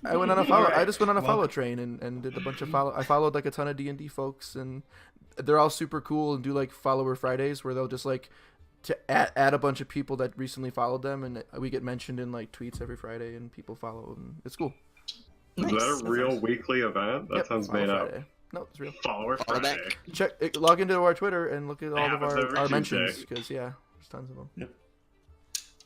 I went on a follow. Alright, I just went on a well- follow train and did a bunch of follow. I followed like a ton of D&D folks, and they're all super cool and do like follower Fridays where they'll just like to add a bunch of people that recently followed them, and we get mentioned in like tweets every Friday, and people follow, and it's cool. Is that a real weekly event? That Yep, sounds Follow made up. Friday. No, it's real. Follower Follow Friday. back. Check, log into our Twitter and look at all Yeah, of it's every our Tuesday. mentions, because yeah, there's tons of them.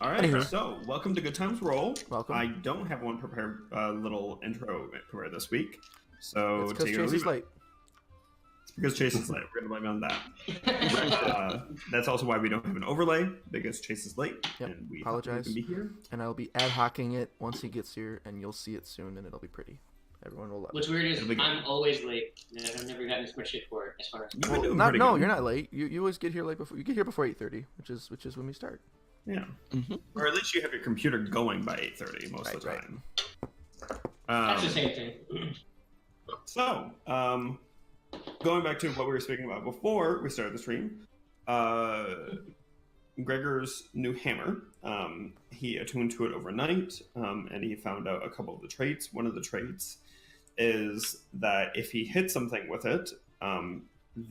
All right, Anywho. so welcome to Good Times Roll. Welcome. I don't have one prepared, little intro prepared this week, so It's because take it or Chase leave is it. late. It's because Chase is late. We're gonna blame it on that. That's also why we don't have an overlay, because Chase is late, Yep, and we apologize. can be here. And I'll be ad hocking it once he gets here, and you'll see it soon, and it'll be pretty. Everyone will love What's it. weird is It'll be good. I'm always late. And I've never gotten this much shit for it, as far as. You've been Well, doing not, pretty no, good. you're not late. You always get here late before. You get here before 8:30, which is when we start. Yeah, Mhm. or at least you have your computer going by 8:30 most of the Right, time. That's the same thing. So, going back to what we were speaking about before we started the stream, Gregor's new hammer, he attuned to it overnight, and he found out a couple of the traits. One of the traits is that if he hits something with it,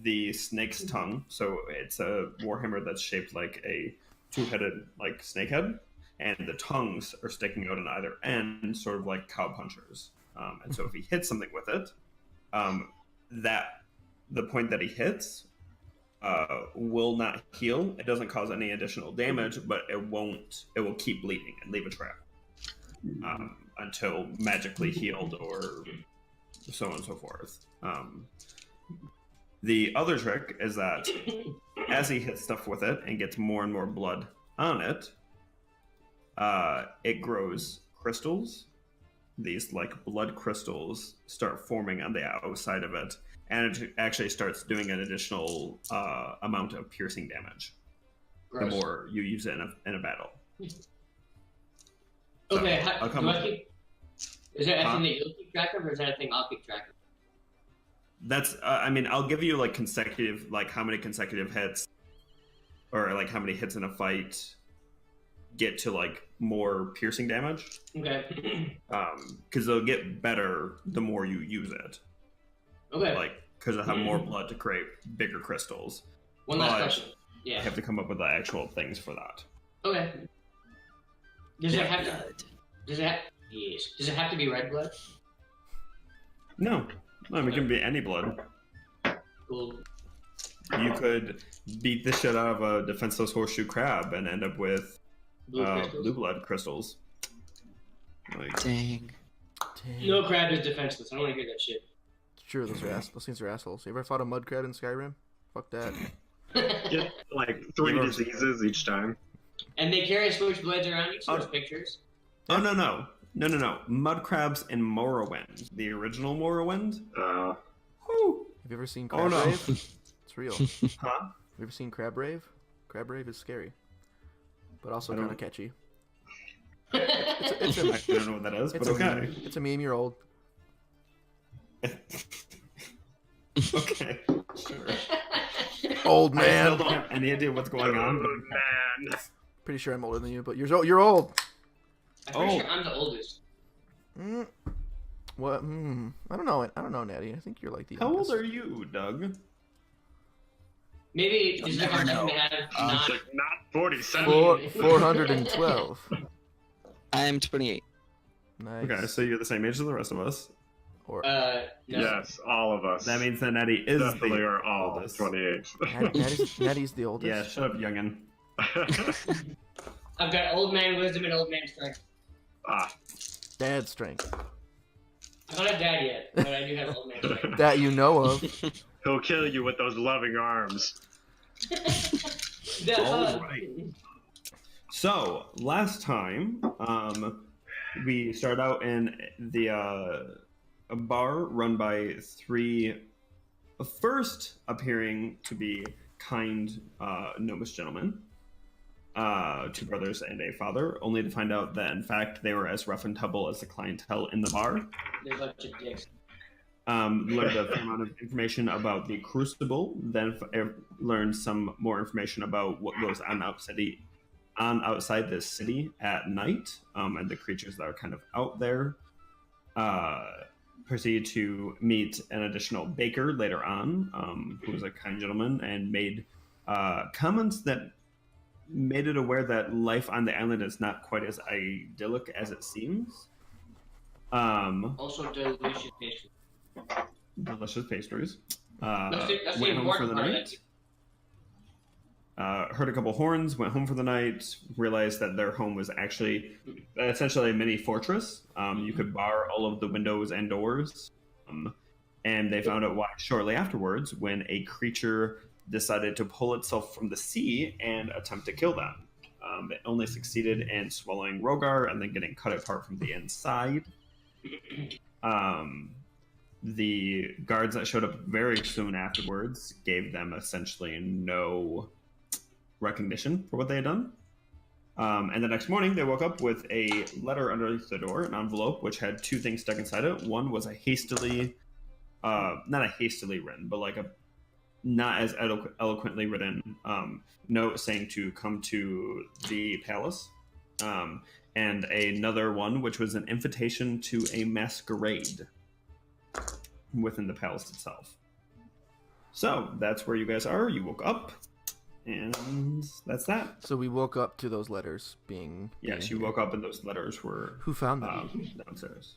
the snake's tongue, so it's a warhammer that's shaped like a two-headed like snake head, and the tongues are sticking out on either end, sort of like cow punchers. And so if he hits something with it, that the point that he hits will not heal. It doesn't cause any additional damage, but it will keep bleeding and leave a trail until magically healed or so on and so forth. The other trick is that as he hits stuff with it and gets more and more blood on it, it grows crystals. These like blood crystals start forming on the outside of it, and it actually starts doing an additional amount of piercing damage Gross. the more you use it in a battle. Okay, So, I'll come do I with- keep, is that a Huh? thing that you'll keep track of, or is that a thing I'll keep track of? That's I mean, I'll give you like consecutive, like how many consecutive hits, or like how many hits in a fight get to like more piercing damage, Okay. because they'll get better the more you use it, Okay. like because it'll have more blood to create bigger crystals. One last but question. You Yeah. have to come up with the actual things for that. Okay. Does it have to? Blood. Does it have? Yes. Does it have to be red blood? No, it can be any blood. Cool. You could beat the shit out of a defenseless horseshoe crab and end up with Blue crystals? blue blood crystals. Like, Dang. Dang. No crab is defenseless. I don't want to hear that shit. Sure, those things are assholes. You ever fought a mud crab in Skyrim? Fuck that. Get like 3 diseases each time. And they carry switchblades around you, so Oh. there's pictures. oh no! Mud crabs in Morrowind, the original Morrowind. Woo. Have you ever seen Oh Crab no! Rave? It's real. Have Huh? you ever seen Crab Rave? Crab Rave is scary, but also I kind don't- of catchy. I don't know what that is, but It's a okay. meme. It's a meme. You're old. Okay, sure. Old I still man. don't have any idea what's going on. But man. Pretty sure I'm older than you, but you're old. I'm pretty Oh. sure I'm the oldest. Mm. What? I don't know. I don't know, Natty. I think you're like the how old youngest. are you, Doug? Maybe You'll is it never hard know. to have It's not. like not 47. 412. I'm 28. Nice. Okay, so you're the same age as the rest of us. Or No. Yes, all of us. That means that Nettie is definitely the are all oldest. 28. Natty's the oldest. Yeah, shut up, youngin. I've got old man wisdom and old man strength. Dad strength. I don't have dad yet, but I do have old man strength. That you know of. He'll kill you with those loving arms. All right. So last time, we started out in the a bar run by three first appearing to be kind gnomish gentlemen, two brothers and a father, only to find out that in fact they were as rough and tumble as the clientele in the bar. They're a bunch of dicks. Learned a fair amount of information about the Crucible, then learned some more information about what goes on on outside this city at night, and the creatures that are kind of out there proceed to meet an additional baker later on, who was a kind gentleman and made comments that made it aware that life on the island is not quite as idyllic as it seems. Also, delicious pastry. Delicious pastries. That's the Went home for important the part of night. it. Heard a couple horns, went home for the night, realized that their home was actually essentially a mini fortress. You could bar all of the windows and doors. And they found out why shortly afterwards when a creature decided to pull itself from the sea and attempt to kill them. It only succeeded in swallowing Rogar and then getting cut apart from the inside. The guards that showed up very soon afterwards gave them essentially no recognition for what they had done. And the next morning, they woke up with a letter underneath the door, an envelope, which had two things stuck inside it. One was a hastily, not a hastily written, but like a not as eloquently written note saying to come to the palace. And another one, which was an invitation to a masquerade within the palace itself. So that's where you guys are. You woke up, and that's that. So we woke up to those letters being. Yes, you woke up, and those letters were Who found them? downstairs.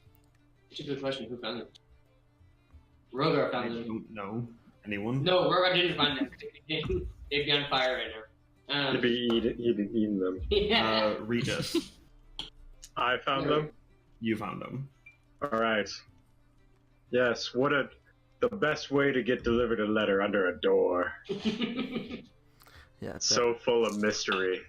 It's a good question. Who found them? Rogar I found them. don't know anyone. No, Rogar didn't find them. They'd be on fire right now. You'd be eating them. Yeah. Regis, I found them. you found them. All right. Yes. The best way to get delivered a letter under a door. Yeah, that, So full of mystery.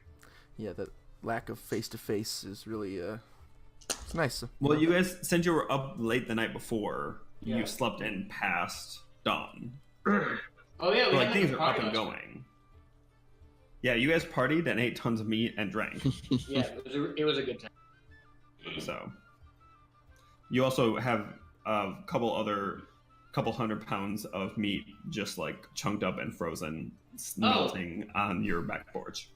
yeah. That lack of face to face is really it's nice. Well, you guys, since you were up late the night before, Yeah. you slept in past dawn. Oh yeah, we Like had things a are up party and last night. going. Yeah, you guys partied and ate tons of meat and drank. Yeah, it was a good time. So you also have a couple 100 pounds of meat just like chunked up and frozen, melting on your back porch.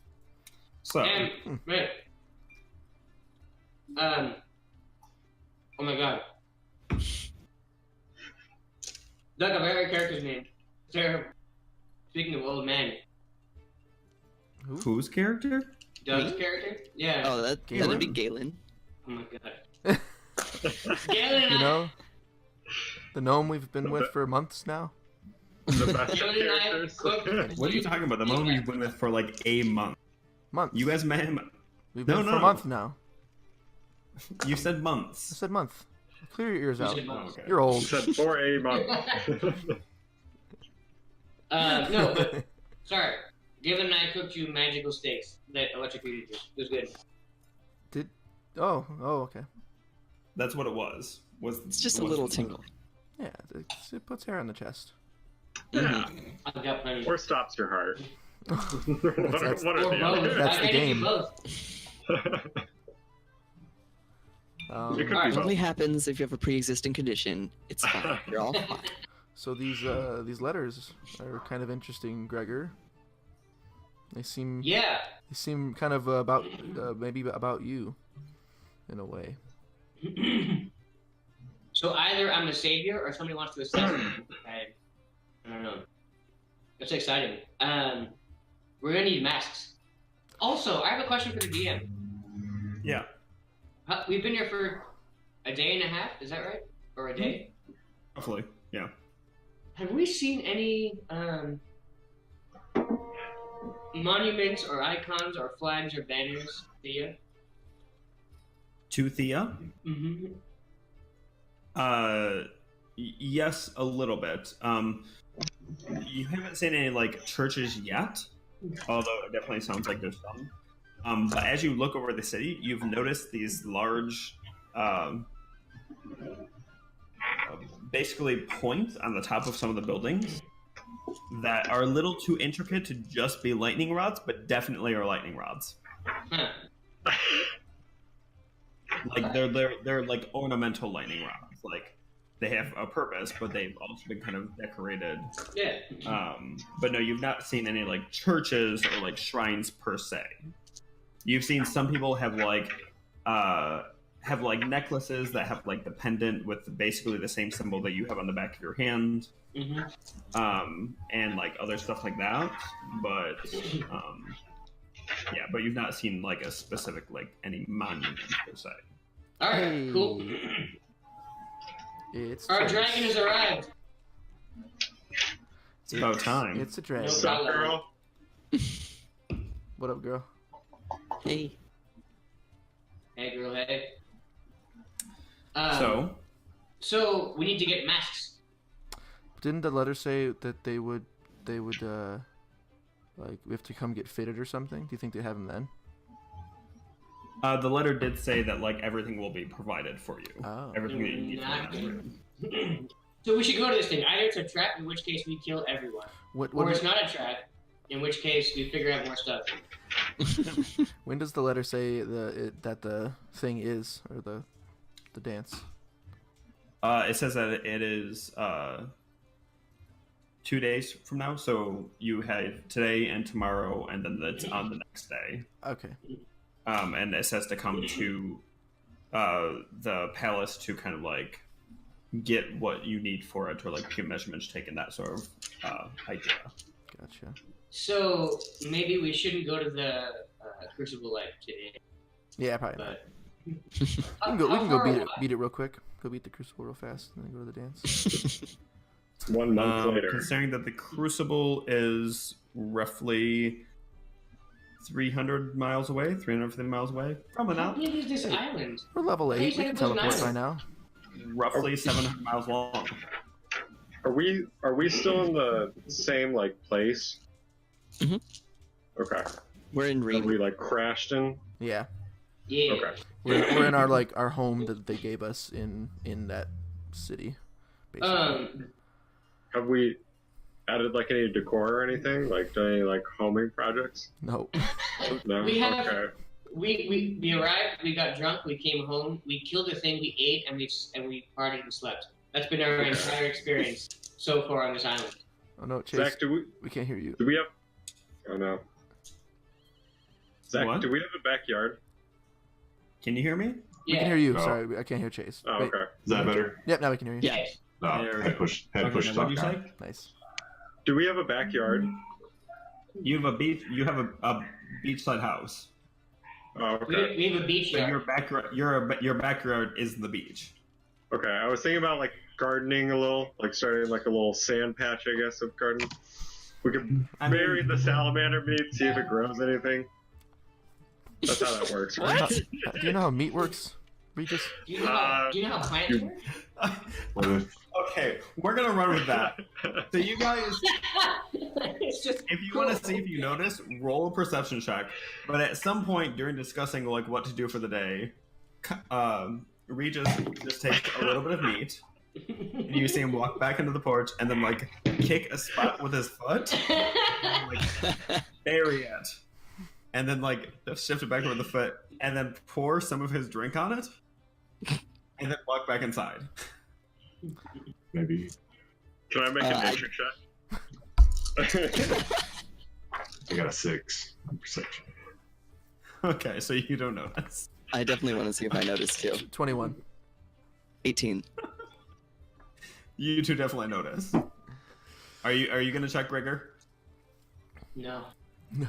So And man, oh my god, Doug, a very character's name. Sarah. Speaking of old man, whose character? Doug's character. Yeah. Oh, that'd be Galen. Oh my god. Galen and You I- know, the gnome we've been with for months now. The best of Galen and I characters. cooked. What are you talking about? The moment you've been with for like a month. Months. You guys met him. We've No, been for no. a month now. You said I months. said month. Clear your ears You out. said months. Okay. You're old. Said for a month. No, but sorry. Galen and I cooked you magical steaks that electrocuted you. It was good. Oh, okay. That's what it was. It's just a little tingle. Yeah, it puts hair on the chest. Yeah. I've got plenty. Or stops your heart. That's- One or Or the both. other. That's the I can do game. both. It could Alright. be It both. only happens if you have a pre-existing condition. It's fine. You're all fine. So these letters are kind of interesting, Gregor. They seem Yeah. kind of about maybe about you, in a way. So either I'm the savior or somebody wants to assassinate me. I don't know. That's exciting. We're gonna need masks. Also, I have a question for the DM. Yeah. We've been here for a day and a half. Is that right? Or a day? Roughly. Yeah. Have we seen any monuments or icons or flags or banners? Thea? To Thea? Mm-hmm. Yes, a little bit. You haven't seen any like churches yet, although it definitely sounds like there's some. But as you look over the city, you've noticed these large, basically points on the top of some of the buildings that are a little too intricate to just be lightning rods, but definitely are lightning rods. Huh. Like they're like ornamental lightning rods. Like they have a purpose, but they've also been kind of decorated. Yeah. But no, you've not seen any like churches or like shrines per se. You've seen some people have like necklaces that have like the pendant with basically the same symbol that you have on the back of your hand, and like other stuff like that. But yeah, but you've not seen like a specific like any monument per se. All right, Hey. cool. It's Our Trace. dragon has arrived. It's about time. It's a dragon. No What's up, girl? What up, girl? Hey. Hey, girl, hey. So we need to get masks. Didn't the letter say that they would like we have to come get fitted or something? Do you think they have them then? The letter did say that like everything will be provided for you. Oh. Everything that you need for Not the master. So we should go to this thing. Either it's a trap, in which case we kill everyone, What or it's not a trap, in which case we figure out more stuff. when does the letter say that the thing is, or the dance? It says that it is 2 days from now. So you have today and tomorrow, and then it's on the next day. Okay. And it says to come to the palace to kind of like get what you need for it, or like get measurements taken, that sort of idea. Gotcha. So maybe we shouldn't go to the Crucible Light today. Yeah, probably not. But We can go beat it real quick. Go beat the crucible real fast, and then go to the dance. 1 month later. Considering that the Crucible is roughly 300 miles away, 350 miles away, probably How not. big is this island? We're level Hey, 8. We said can it was an teleport by island. now. Roughly 700 miles long. Are we still in the same like place? Mhm. Okay. We're in Have Ring. we like crashed in? Yeah, Yeah. Okay. we're in our home that they gave us in that city. Basically. Have we added like any decor or anything? Like done any like homing projects? No. No. We have- Okay. We arrived, we got drunk, we came home, we killed a thing, we ate, and we partied and slept. That's been our entire experience so far on this island. Oh no, Chase. Zach, do We can't hear you. we have? Oh no. Zach, What? do we have a backyard? Can you hear me? We Yeah. can hear you. Oh. Sorry, I can't hear Chase. Oh, Wait. okay. Is that better? Yep, now we can hear you. Yeah. Yes. No, There we head go. push Okay, talk now what did you down. say? Nice. Do we have a backyard? You have a beach. You have a beachside house. Oh, okay. We have a beach So yard. your backyard, your backyard is the beach. Okay. I was thinking about like gardening a little, like starting like a little sand patch, I guess, of garden. We could I mean- bury the salamander meat, see if it grows anything. That's how that works, right? Do you know how meat works, Regis? Do you know how plants work? What if Okay, we're gonna run with that. So you guys, It's just if you want to see if you notice, roll a perception check. But at some point during discussing like what to do for the day, Regis just takes a little bit of meat, and you see him walk back into the porch, and then like kick a spot with his foot, and, like bury it, and then like shift it back with the foot, and then pour some of his drink on it, and then walk back inside. maybe Can I make a I- nature check? I got a 6 on perception? Okay, so you don't notice. I definitely want to see if I notice too. 21. 18. You two definitely notice. Are you gonna check Rigger? no. No.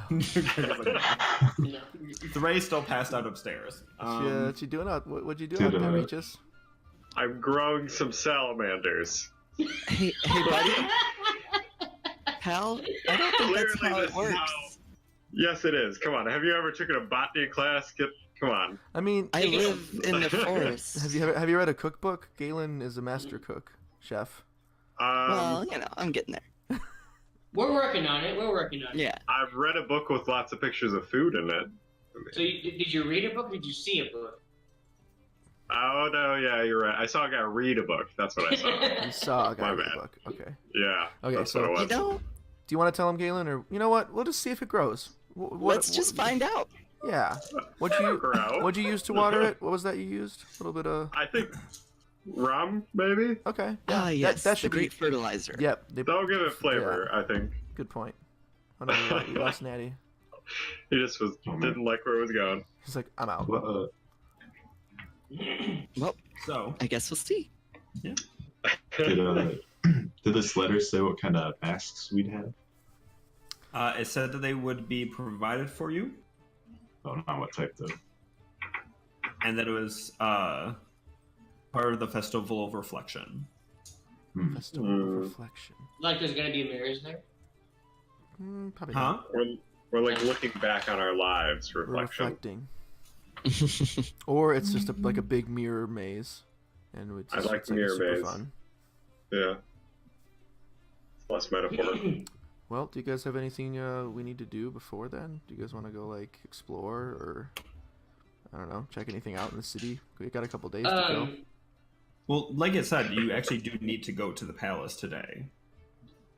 No. Thray's still passed out upstairs. What you doing out? What'd you do Did, out there, uh, Regis? I'm growing some salamanders. Hey, buddy. Pal, I don't think that's Clearly how this it is works. how- Yes, it is. Come on. Have you ever taken a botany class? Come on. I mean, I live in the forest. have you read a cookbook? Galen is a master cook, chef. Well, you know, I'm getting there. We're working on it. Yeah. I've read a book with lots of pictures of food in it. So did you read a book? Or did you see a book? Oh no, yeah, you're right. I saw a guy read a book. That's what I saw. You saw a guy My read bad. a book. Okay. Yeah. Okay, that's so- what it You was. know, Do you want to tell him, Galen, or you know what? We'll just see if it grows. let's just find out. Yeah. What'd you use to water it? What was that you used? A little bit of. I think rum, maybe. Okay. Ah, yes, That the should great be. fertilizer. Yep. That'll give it flavor, I think. Good point. Oh no, you lost Natty. He just didn't like where it was going. He's like, I'm out. Well, Well, So, I guess we'll see. did this letter say what kind of masks we'd have? it said that they would be provided for you, Oh, not what type though. and that it was part of the Festival of Reflection. Festival of reflection. Like there's gonna be mirrors there. Probably Huh? not. We're like looking back on our lives, We're reflection. reflecting. Or it's just like a big mirror maze, and it's I like it's mirror super maze. fun. Yeah. Less metaphor. Well, do you guys have anything we need to do before then? Do you guys want to go like explore or I don't know, check anything out in the city? We got a couple days to go. Well, like it said, you actually do need to go to the palace today,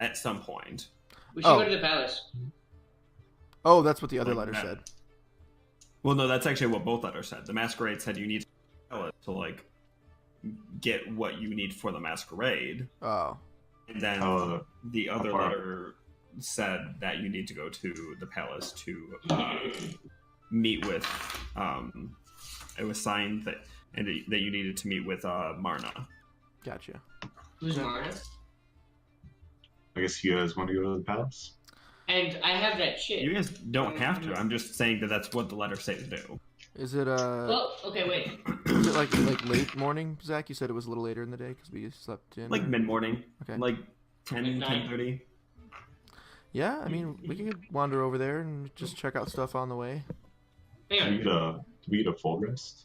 at some point. We should go to the palace. Oh, that's what the other Like letter that. said. Well, no, that's actually what both letters said. The masquerade said you need to go to the palace to like get what you need for the masquerade, Oh, and then the other far? letter said that you need to go to the palace to meet with. It was signed that that you needed to meet with Marna. gotcha. Who's Marna? I guess you guys want to go to the palace? And I have that shit. You guys don't have to. I'm just saying that that's what the letters say to do. Is it Well, okay, wait. is it like late morning, Zach? You said it was a little later in the day because we slept in. Like or- mid morning, Okay. like 10, Midnight. 10:30. Yeah, I mean we can wander over there and just check out stuff on the way. Hang Do on. we get a full rest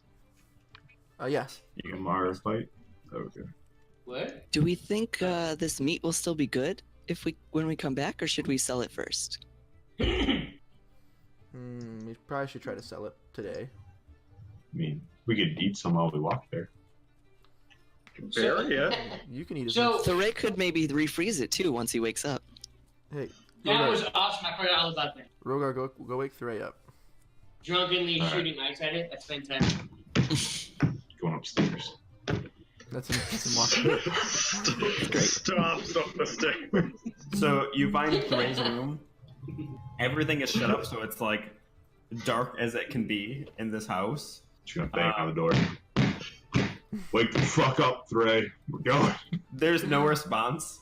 Yes. from our fight? Okay. What? Do we think this meat will still be good when we come back, or should we sell it first? We probably should try to sell it today. I mean, we could eat some while we walk there. Bury it. You can eat as So- much. So Ray could maybe refreeze it too once he wakes up. Hey, That Rogar, was awesome. I forgot all about that. Rogar, go wake Thray up. Drunkenly All right. shooting ice at it. That's fantastic. Going upstairs. That's him walking. Stop the stairs. So you find Therese room. Everything is shut up, so it's like dark as it can be in this house. She's gonna bang on the door. Wake the fuck up, Thray. We're going. There's no response.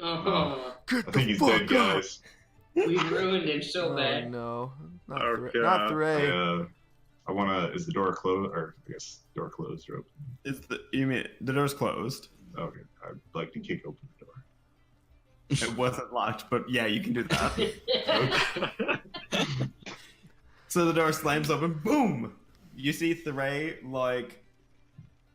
Oh, Get I think he's dead, guys. we ruined him so Oh bad. no, not Oh, Thray. God. Not Thray. I wanna. Is the door closed? Or I guess door closed or open? You mean the door's closed? Okay. I'd like to kick open the door. It wasn't locked, but yeah, you can do that. So the door slams open. Boom! You see Thray like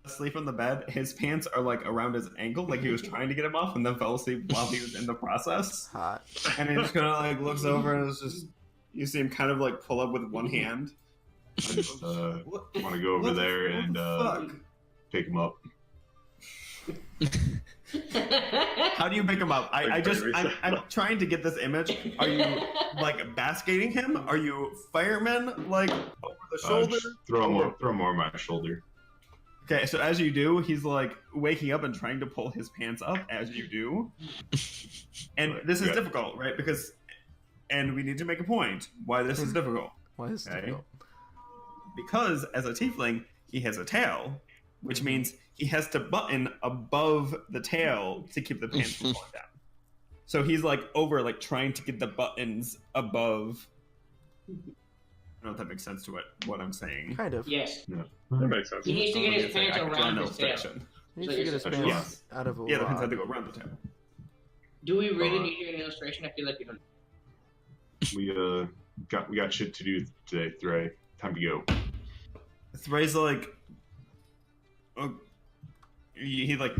asleep on the bed. His pants are like around his ankle, like he was trying to get him off, and then fell asleep while he was in the process. Hot. And he just kind of like looks over, and it's just you see him kind of like pull up with one hand. I just What? want to go over What the- there what and the fuck? pick him up. How do you pick him up? I'm trying to get this image. Are you like basketing him? Are you fireman like over the shoulder? Just throw him over my shoulder. Okay, so as you do, he's like waking up and trying to pull his pants up as you do. And this is Yeah. difficult, right? And we need to make a point why this is difficult. Why is it Okay. difficult? Because as a tiefling, he has a tail, which means he has to button above the tail to keep the pants from falling down. So he's like over, like trying to get the buttons above. I don't know if that makes sense to what I'm saying. Kind of. Yes. That makes sense. He needs to get his It's like, pants I could draw around no his tail. illustration. He needs to get his So pants yes. out of a Yeah, the pants log. have to go around the tail. Do we really need to get an illustration? I feel like we don't. We got shit to do today, Thray. Time to go. Thray's like, oh, he like,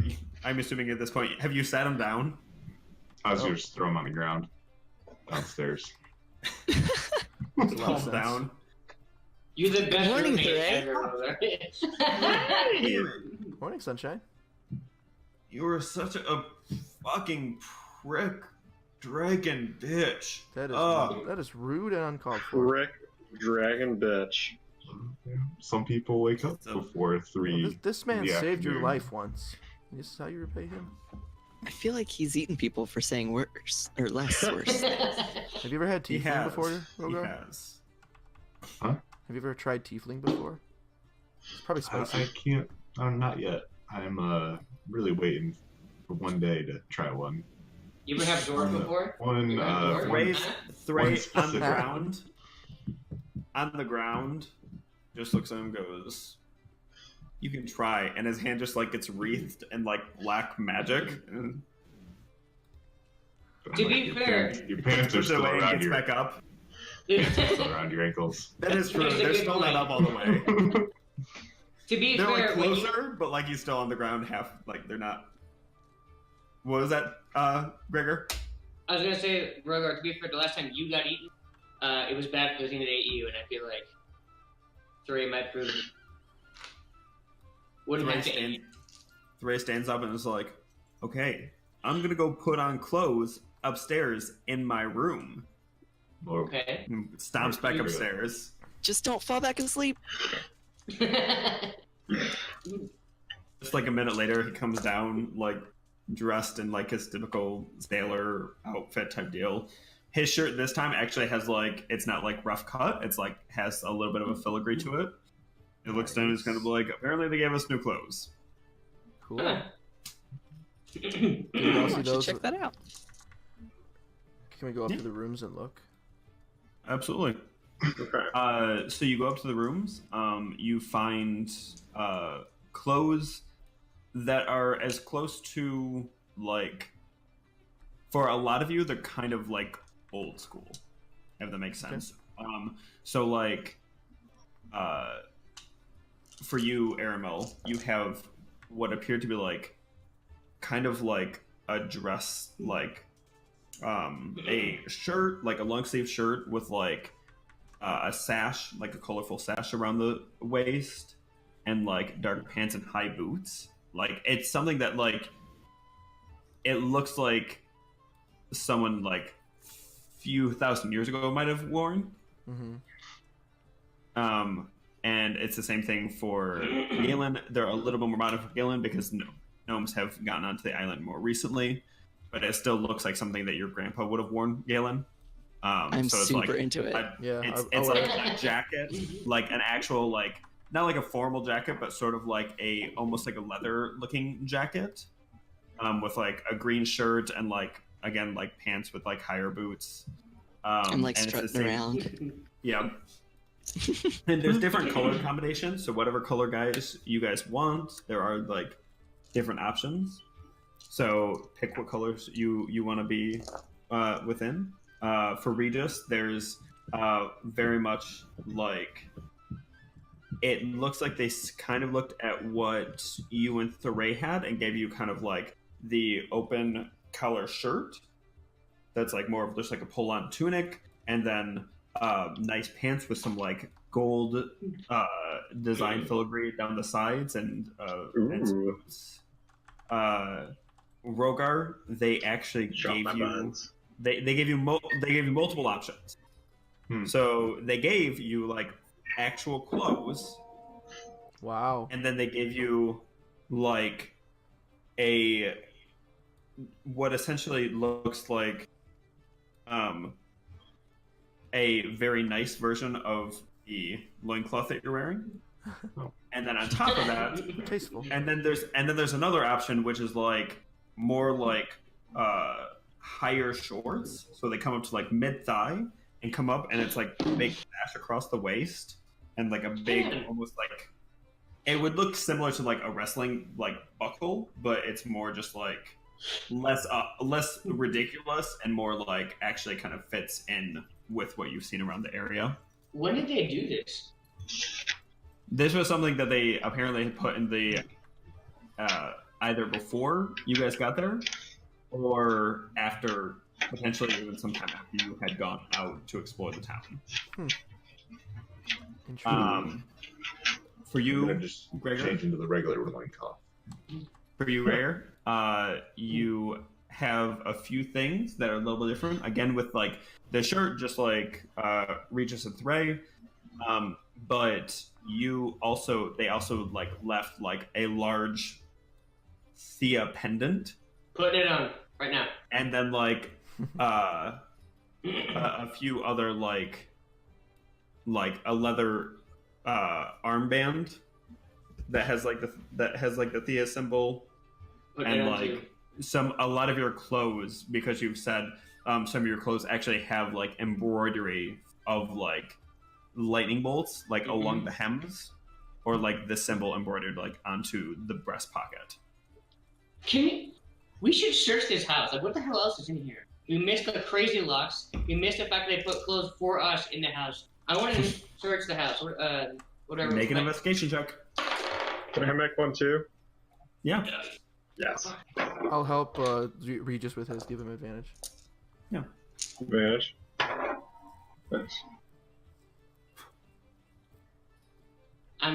I'm assuming at this point, have you sat him down? I was gonna just throw him on the ground downstairs. Makes a lot of Calm sense. down. You're the best Morning, roommate Thray. ever. Morning, sunshine. You're such a fucking prick, dragon bitch. That is rude and uncalled for. Rick, dragon bitch. Some people wake up So- before 3. This man in the saved your afternoon. life once. This is how you repay him? I feel like he's eaten people for saying worse or less worse. Have you ever had He tiefling has. before, He Rogar? has. Have you ever tried tiefling before? It's probably spicy. I can't. Not yet. I'm really waiting for one day to try one. You ever have dwarf before? One. You have dwarf? One. Thray One on the specific- ground. On the ground, just looks at him and goes, "You can try." And his hand just like gets wreathed in like black magic. And To be Your fair- pants- your pants are puts it still away and around gets your back up. still around your ankles. That is true. That's a They're good still point. not up all the way. To be They're fair, like when you- closer, but like he's still on the ground. Half like they're not. What was that, Gregor? I was gonna say, Rogar, to be fair, the last time you got eaten, it was bad because it ate you, and I feel like Thray might prove wouldn't have to eat. Thray stands up and is like, "Okay, I'm gonna go put on clothes upstairs in my room." Or Okay. And stomps back upstairs. Just don't fall back asleep. Just like a minute later, he comes down like dressed in like his typical sailor outfit type deal. His shirt this time actually has like, it's not like rough cut. It's like has a little bit of a filigree to it. It looks down and it's kind of like, apparently they gave us new clothes. Cool. Huh. Can we I all see want you to those? check that out. Can we go up Yeah. to the rooms and look? Absolutely. Okay. So you go up to the rooms. You find clothes that are as close to like, for a lot of you, they're kind of like old school, if that makes sense. So like, for you, Aramel, you have what appeared to be like, kind of like a dress, like a shirt, like a long sleeve shirt with like a sash, like a colorful sash around the waist, and like dark pants and high boots. Like it's something that like it looks like someone like few thousand years ago might have worn. Mm-hmm. And it's the same thing for Galen. They're a little bit more modern for Galen because gnomes have gotten onto the island more recently, but it still looks like something that your grandpa would have worn, Galen. I'm so it's super like, into it. Yeah, it's I like like a jacket, like an actual like not like a formal jacket, but sort of like a almost like a leather looking jacket, with like a green shirt and like again like pants with like higher boots. I'm like and it's the strutting same- around. Yeah. And there's different color combinations, so whatever color guys you guys want, there are like different options. So pick what colors you want to be within. For Regis, there's very much like it looks like they kind of looked at what you and Thuray had and gave you kind of like the open collar shirt that's like more of just like a pull-on tunic, and then nice pants with some like gold design filigree down the sides and some Ooh. boots. Rogar, they actually Shot gave my you buns. they gave you multiple options. So they gave you like actual clothes, Wow. and then they gave you like a what essentially looks like a very nice version of the loincloth that you're wearing. And then on top of that, Tasteful. and then there's another option which is like more like higher shorts, so they come up to like mid thigh and come up, and it's like a big sash across the waist and like a big almost like it would look similar to like a wrestling like buckle, but it's more just like less ridiculous and more like actually kind of fits in with what you've seen around the area. When did they do this? This was something that they apparently had put in the either before you guys got there or after, potentially even sometime after you had gone out to explore the town. Intriguing. For I'm you, gonna just Gregor, change into the regular loincloth. for you, Rare, you have a few things that are a little bit different. Again, with like the shirt, just like Regis and Thray, but they also like left like a large Thea pendant Putting it on right now. and then like a few other like a leather armband that has like the Thea symbol, Putting it and on too. like a lot of your clothes, because you've said some of your clothes actually have like embroidery of like lightning bolts like along the hems, or like the symbol embroidered like onto the breast pocket. We should search this house. Like, what the hell else is in here? We missed the crazy locks. We missed the fact that they put clothes for us in the house. I want to search the house. Whatever. Make an investigation check. Can I make one too? Yeah. Yes. I'll help Regis with his. Give him advantage. Advantage. Thanks. I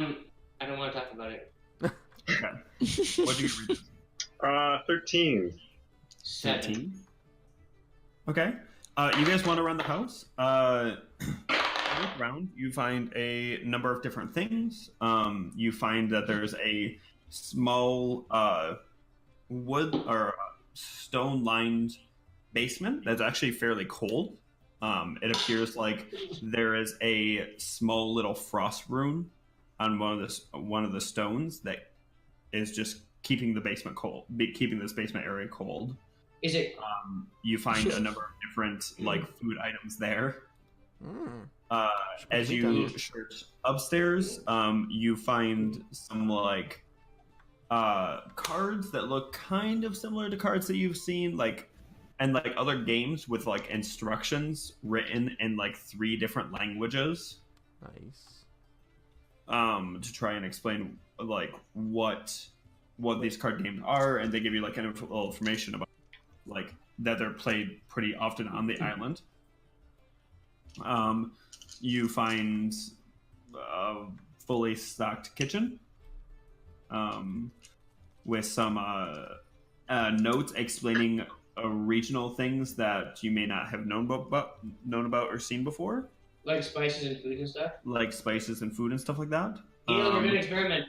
don't want to talk about it. Okay. What do you read? 13. 7. Okay. You guys want to run the house? Look around. You find a number of different things. You find that there's a small wood or stone-lined basement that's actually fairly cold. It appears like there is a small little frost rune on one of the stones that is just keeping the basement cold, keeping this basement area cold. Is it? You find a number of different like food items there. As you search upstairs, you find some like cards that look kind of similar to cards that you've seen, and like other games with like instructions written in like 3 different languages. Nice. To try and explain like what these card games are, and they give you like kind of a little information about like that they're played pretty often on the island. You find a fully stocked kitchen with some notes explaining regional things that you may not have known about or seen before. Like spices and food and stuff? Like spices and food and stuff like that. You know, we're going to experiment.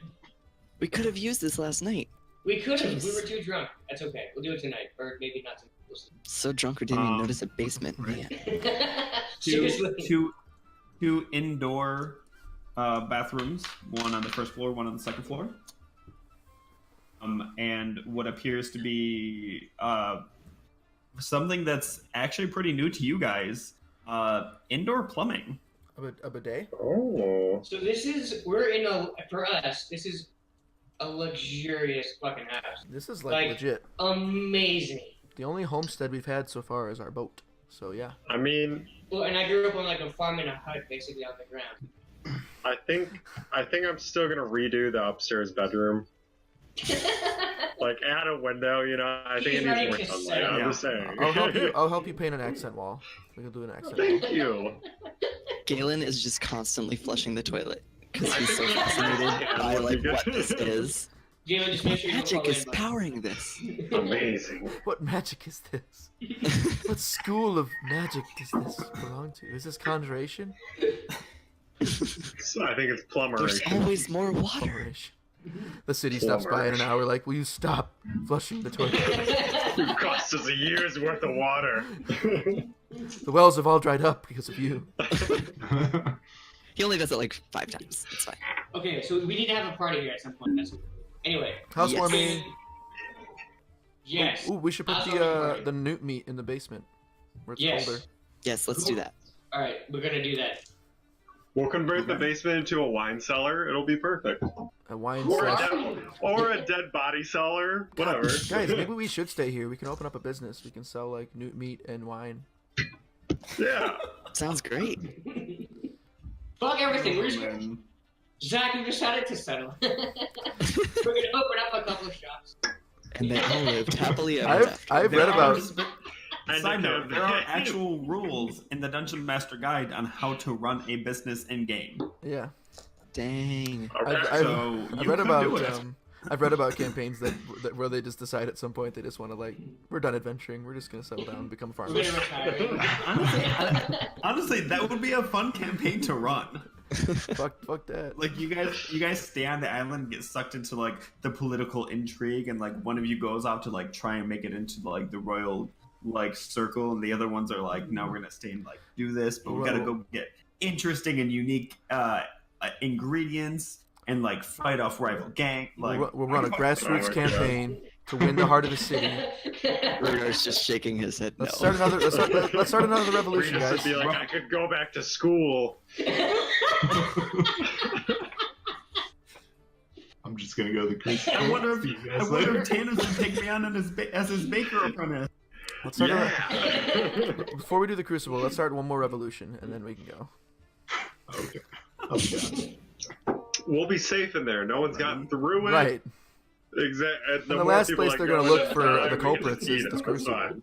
We could have used this last night. We could have. We were too drunk. That's okay. We'll do it tonight. Or maybe not tonight. We'll see. So drunk we didn't even notice a basement. Right. Yeah. Seriously. Two indoor bathrooms, one on the first floor, one on the second floor. And what appears to be something that's actually pretty new to you guys, indoor plumbing. A bidet? Oh. So for us, this is a luxurious fucking house. This is like legit. Amazing. The only homestead we've had so far is our boat. So yeah. I mean, Well, and I grew up on like a farm in a hut, basically on the ground. I think I'm still gonna redo the upstairs bedroom. Like add a window, you know. I think it needs more sunlight. I'm just saying. I'll help you paint an accent wall. We can do an accent wall. Thank you. Galen is just constantly flushing the toilet because he's so fascinated by like what this is. Jalen, just make sure you Magic don't is fall powering this. Amazing. What magic is this? What school of magic does this belong to? Is this conjuration? So I think it's plumber. There's always more water. Conjuration. The city stops by in an hour like, will you stop flushing the toilet? It cost us a year's worth of water. The wells have all dried up because of you. He only does it like 5 times. It's fine. Okay, so we need to have a party here at some point. Anyway. Housewarming. Yes. Ooh, we should put Housewarming. the newt meat in the basement where it's Yes. colder. Yes, let's do that. All right, we're gonna do that. We'll convert the basement into a wine cellar. It'll be perfect. A wine Or cellar. a dead body cellar. Whatever. Guys, maybe we should stay here. We can open up a business. We can sell like newt meat and wine. Yeah. Sounds great. Fuck everything. We're just Zach, we decided to settle. We're gonna open up a couple of shops. And they all lived happily ever after. I've read about. Side note, there are actual rules in the Dungeon Master Guide on how to run a business in game. Yeah. Dang. I've read about I've read about campaigns that where they just decide at some point they just want to like, we're done adventuring, we're just gonna settle down and become We're farmers. gonna retire. Honestly, that would be a fun campaign to run. fuck that. Like you guys stay on the island and get sucked into like the political intrigue, and like one of you goes out to like try and make it into like the royal like circle, and the other ones are like, no, we're gonna stay and like do this, but we gotta go get interesting and unique ingredients and like fight off rival gang. Like We'll run a grassroots campaign to win the heart of the city. Ruger's just shaking his head. No. Let's start another revolution, Regus guys. would be like, I could go back to school. I'm just gonna go to the Crucible. I wonder See you guys if later. Tanner's gonna take me on as his baker apprentice. Let's start Yeah. before we do the Crucible, let's start one more revolution, and then we can go. Okay. I'll be down. We'll be safe in there. No one's gotten through it. Right. Exactly. The last place they're gonna look for the culprits is the Crucible.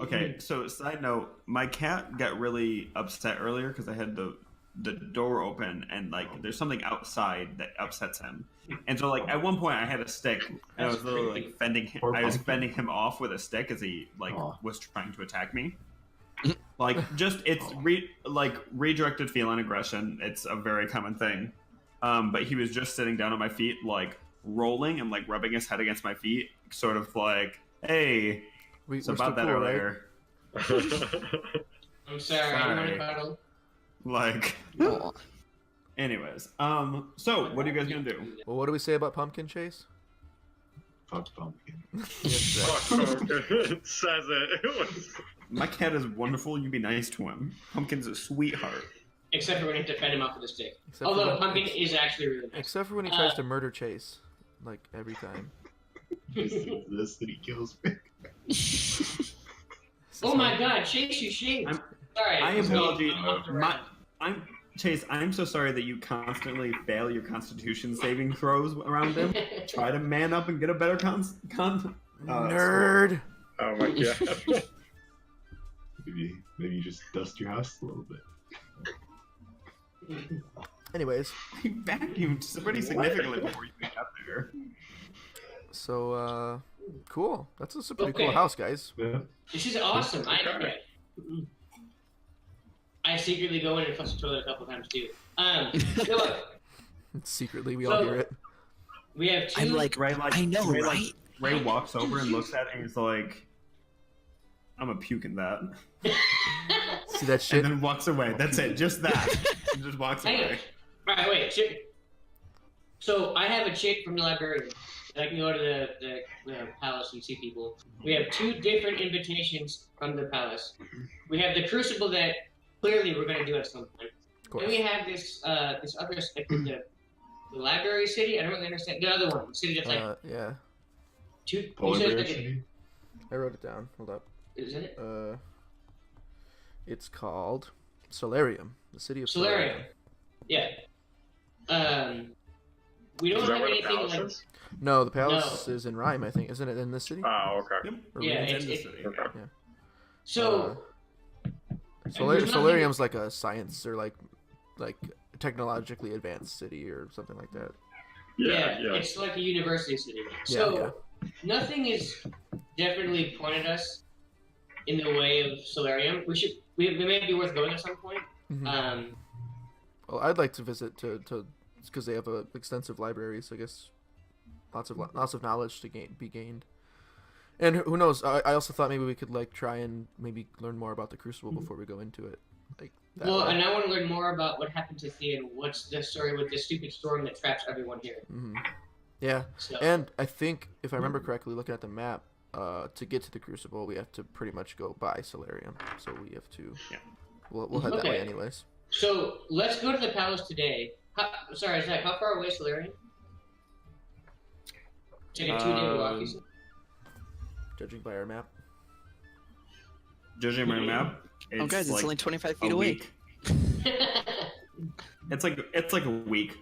Okay, so side note, my cat got really upset earlier because I had the door open, and like there's something outside that upsets him. And so like at one point I had a stick, and I was literally like fending him off with a stick as he like was trying to attack me. Like just it's redirected feline aggression. It's a very common thing. But he was just sitting down at my feet, like rolling and like rubbing his head against my feet, sort of like, "Hey, it's about that cool, earlier." Right? I'm sorry. You want to cuddle? Like, Aw. anyways, so what are you guys gonna do? Well, what do we say about Pumpkin Chase? Fuck pumpkin. Yes, Fuck, it says it. My cat is wonderful. You be nice to him. Pumpkin's a sweetheart. Except for when you have to fend him off with a stick. Except Although for Pumpkin is actually really nice. Except for when he tries to murder Chase, like every time. This that he kills me. Oh my God, Chase, you shaved. Sorry. I was apologize. I'm off the raft. Chase, I'm so sorry that you constantly fail your Constitution saving throws around him. Try to man up and get a better Nerd. Oh my god. Maybe you just dust your house a little bit. Anyways, He vacuumed pretty significantly before you got there. so cool. That's a pretty cool Okay. house, guys. Yeah. This is awesome. I secretly go in and flush the toilet a couple times too. So look, Secretly, we all hear it. we have two. I'm like, Ray, like I know, Ray, right? Ray walks over and looks at it and he's like, "I'm a puke in that," See that shit? and then walks away. That's it. Just that. He just walks Hang on. away. Alright, wait. So I have a chick from the librarian. I can go to the palace and see people. We have two different invitations from the palace. We have the crucible that clearly we're going to do at some point. Of course. Then we have this other the library city. I don't really understand the other one. The city that's like Yeah, two. Polar You said bear like city? I wrote it down. Hold up. isn't it? It's called Solarium, the city of Solarium. Yeah. We don't Is that have where the anything palace like. is? No, the palace is in Rhyme, I think. Isn't it in this city? Oh, okay. Yep. Or Yeah, Rhyme? It's in the it's- city. Okay. So. there's nothing- Solarium's like a science or like technologically advanced city or something like that. Yeah, yeah. It's like a university city. So nothing is definitely pointed us in the way of Solarium. We may be worth going at some point. Mhm. Well, I'd like to visit to because they have a extensive library, so I guess lots of knowledge to be gained. And who knows? I also thought maybe we could like try and maybe learn more about the Crucible before we go into it. Like that Well, way. and I want to learn more about what happened to Thea and what's the story with this stupid storm that traps everyone here. Mhm. Yeah, So and I think if I remember correctly, looking at the map, to get to the Crucible, we have to pretty much go by Solarium. So we have to. Yeah. We'll head that Okay. way anyways. So let's go to the palace today. Sorry, Zach, how far away is Solarium? Take a 2-day walk. You said. Judging by our map. Judging by my map, Oh, guys, it's like only 25 a feet away. week. It's like a week.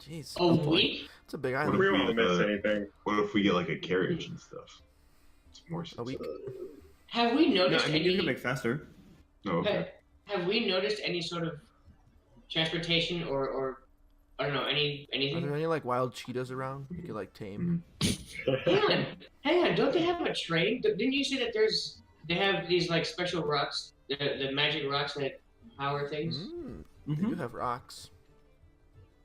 Jeez. A week? It's a big We island. won't miss anything. What if we get like a carriage and stuff? It's more A week. Have we No, noticed I mean any? you can make faster. Oh, okay. Have we noticed any sort of transportation or I don't know Are anything? there any like wild cheetahs around you could like tame? Hang on! Don't they have a train? Didn't you say that they have these like special rocks, the magic rocks that power things? They do have rocks.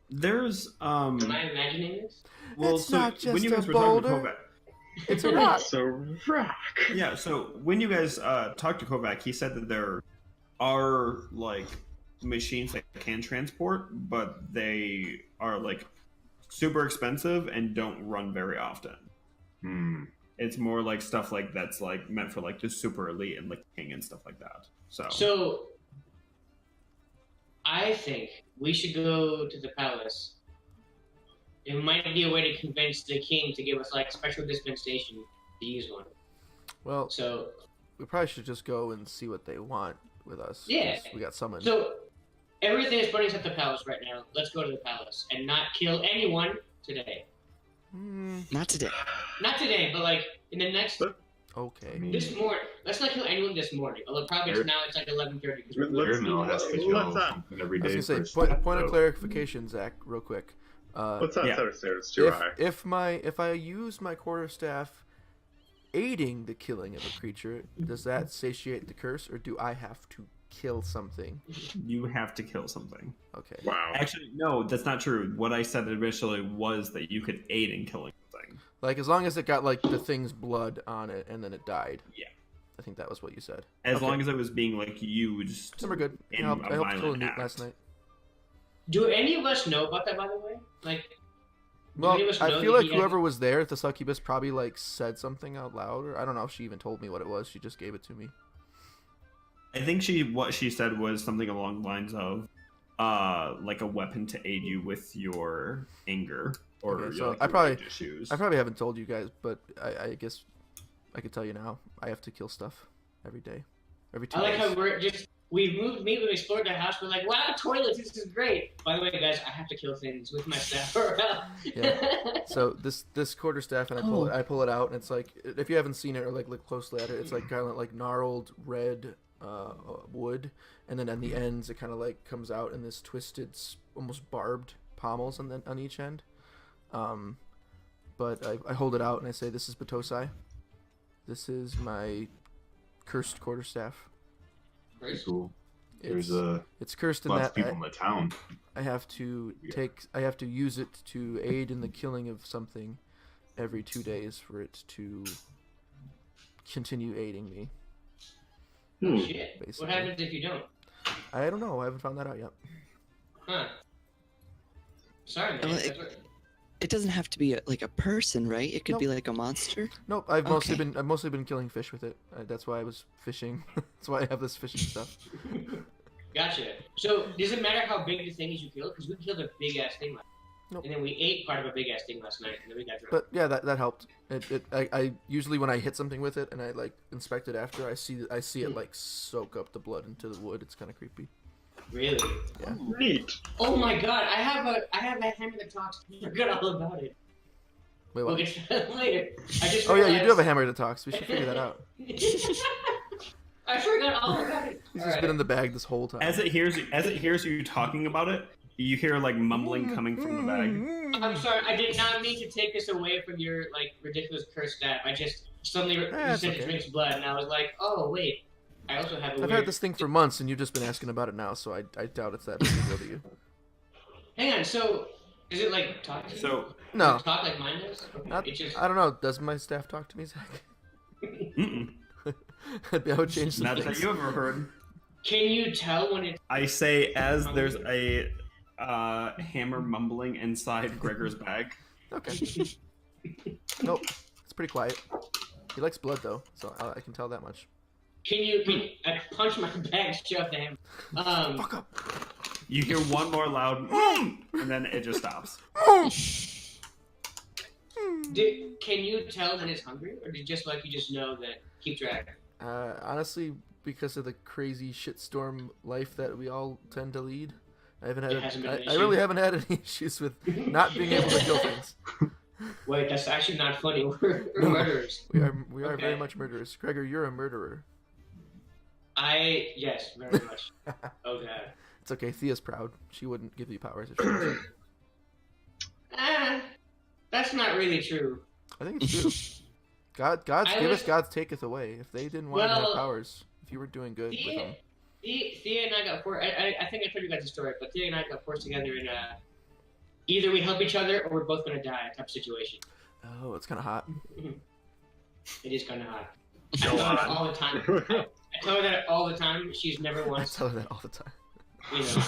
There's Am I imagining this? well, It's so not just when you a guys were talking to boulder. Kovac, It's a rock. So rock. yeah. So when you guys talked to Kovac, he said that there are like machines that can transport, but they are like super expensive and don't run very often. Hmm. It's more like stuff like that's like meant for like the super elite and like king and stuff like that. So, I think we should go to the palace. It might be a way to convince the king to give us like special dispensation to use one. Well, So, we probably should just go and see what they want with us. 'cause Yeah. we got summoned. so everything is burning at the palace right now. Let's go to the palace and not kill anyone today. Not today. Not today, but like in the next Okay. I mean, this morning. Let's not kill anyone this morning. Although probably Sure. now it's like 11:30. Airmail has to kill let's not something every I day. was gonna say, for his point of so- clarification, Zach, real quick. let's not Yeah. set ourselves too high. If I use my quarterstaff aiding the killing of a creature, does that satiate the curse, or do I have to kill something? you have to kill something. Okay. Wow. Actually, no, that's not true. What I said initially was that you could aid in killing something. Like as long as it got like the thing's blood on it and then it died. Yeah. I think that was what you said. As Okay. long as it was being like used. Then we're good. In I helped a kill a violent newt act. last night. Do any of us know about that, by the way? Like, do Well, any of us I know feel that like he had- whoever was there at the succubus probably like said something out loud, or I don't know if she even told me what it was. She just gave it to me. I think what she said was something along the lines of, like a weapon to aid you with your anger or Okay, your, so like, I your probably- rage issues. I probably haven't told you guys, but I guess I could tell you now. I have to kill stuff every day, every 2 I like days. how we've explored the house. We're like, wow, toilets, this is great. By the way, guys, I have to kill things with my staff. Yeah. So this quarterstaff, and I pull it out, and it's like, if you haven't seen it or like look closely at it, it's like kind of like gnarled red wood, and then on the ends it kind of like comes out in this twisted, almost barbed pommels on each end. But I hold it out and I say, "This is Batosai. This is my cursed quarterstaff. Pretty cool. It's, There's it's cursed in lots that of people in the town. I have to Yeah. I have to use it to aid in the killing of something every 2 days for it to continue aiding me. Oh, shit. Basically. What happens if you don't? I don't know. I haven't found that out yet. Huh. Sorry, man. Well, That's what- It doesn't have to be like a person, right? It could Nope. be like a monster. Nope. I've mostly Okay. been killing fish with it. That's why I was fishing. That's why I have this fishing stuff. Gotcha. So, does it matter how big the thing is you killed? Because we killed a big ass thing last night. Nope. And then we ate part of a big ass thing last night, and then we got drunk. But yeah, that helped. I usually when I hit something with it and I like inspect it after, I see it like soak up the blood into the wood. It's kind of creepy. Really? Yeah. Neat. Oh my god, I have a hammer that talks. I forgot all about it. Wait, We'll what? get to that later. I just Oh yeah, you do have a realized- hammer that talks. We should figure that out. I forgot all about it. He's All just right. been in the bag this whole time. As it hears you talking about it, you hear like mumbling coming from the bag. I'm sorry, I did not mean to take this away from your like ridiculous cursed staff. I just suddenly you it's said okay. it drinks blood, and I was like, oh wait, I also have a I've weird. had this thing for months, and you've just been asking about it now, so I doubt it's that big a deal to you. Hang on, so is it like talk? To So No, Does it talk like mine does? Okay. not, It just I don't know. Does my staff talk to me, Zach? mm-mm. I would change some Not that things. you ever heard. can you tell when it's I say as there's a hammer mumbling inside Gregor's bag. Okay. Nope. It's pretty quiet. He likes blood though, so I can tell that much. can you I punch my bag shove him. Fuck up. You hear one more loud, and then it just stops. Can you tell when it's hungry, or do you just know that keep track? Honestly, because of the crazy shitstorm life that we all tend to lead, I haven't It hasn't been an I issue? really haven't had any issues with not being able to kill things. Wait, that's actually not funny. We're murderers. We are Okay. very much murderers. Gregor, you're a murderer. Yes, very much. Oh god. It's okay. Thea's proud. She wouldn't give you powers if she was. That's not really true. I think it's true. God's I giveth, was- God's taketh away. If they didn't want to have Well, powers, if you were doing good with them. Thea and I got forced. I think I told you guys the story, but Thea and I got forced together in either we help each other or we're both gonna die type of situation. Oh, it's kind of hot. It is kind of hot. I So tell her hot. all the time. I tell her that all the time. She's never I once, tell her that all the time. you know.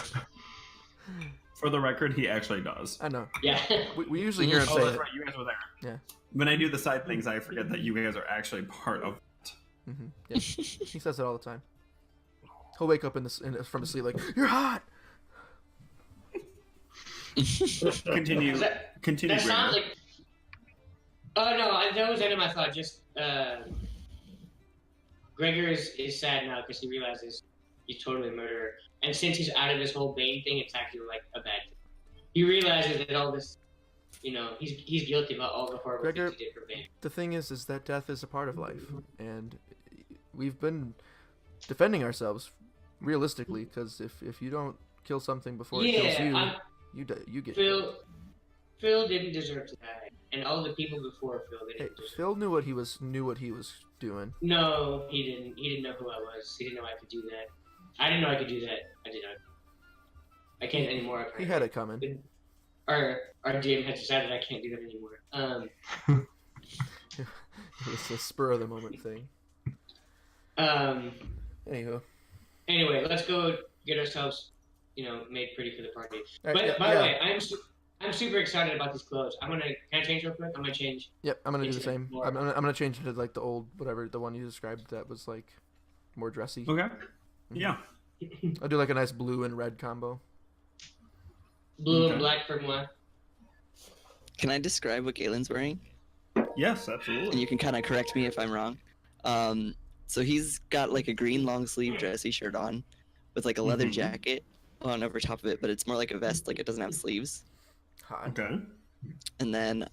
For the record, he actually does. I know. Yeah. We usually hear him Oh, say that's it. right. You guys were there. Yeah. When I do the side things, I forget that you guys are actually part of it. Yeah. He says it all the time. He'll wake up from his sleep like, "You're hot." Continue. Continue. That sounds Gregor. like. Oh no, that was the end of my thought. Just Gregor is sad now because he realizes he's totally a murderer, and since he's out of this whole Bane thing, it's actually like a bad thing. He realizes that all this, you know, he's guilty about all the horrible Gregor, things he did for Bane. The thing is that death is a part of life, and we've been defending ourselves realistically. Because if you don't kill something before it kills you, you get killed. Phil didn't deserve to die, and all the people before Phil Hey, didn't deserve. Phil knew what he was doing. No, he didn't. He didn't know who I was. He didn't know I could do that. I didn't know I could do that. I did not. I can't anymore. He had it coming. Our DM has decided I can't do that anymore. It was a spur of the moment thing. Anywho. Anyway, let's go get ourselves, you know, made pretty for the party. All right, But yeah, by the yeah. way, I'm super excited about these clothes. Can I change real quick? I'm gonna change. Yep, I'm gonna do the It's same. more- I'm gonna change it to like the old whatever, the one you described that was like more dressy. Okay. Yeah. I'll do like a nice blue and red combo. Blue Okay. and black for moi. Can I describe what Galen's wearing? Yes, And absolutely. you can kind of correct me if I'm wrong. So he's got like a green long sleeve dressy shirt on with like a leather Mhm. jacket on over top of it, but it's more like a vest, like it doesn't have sleeves. Hot. Okay. And then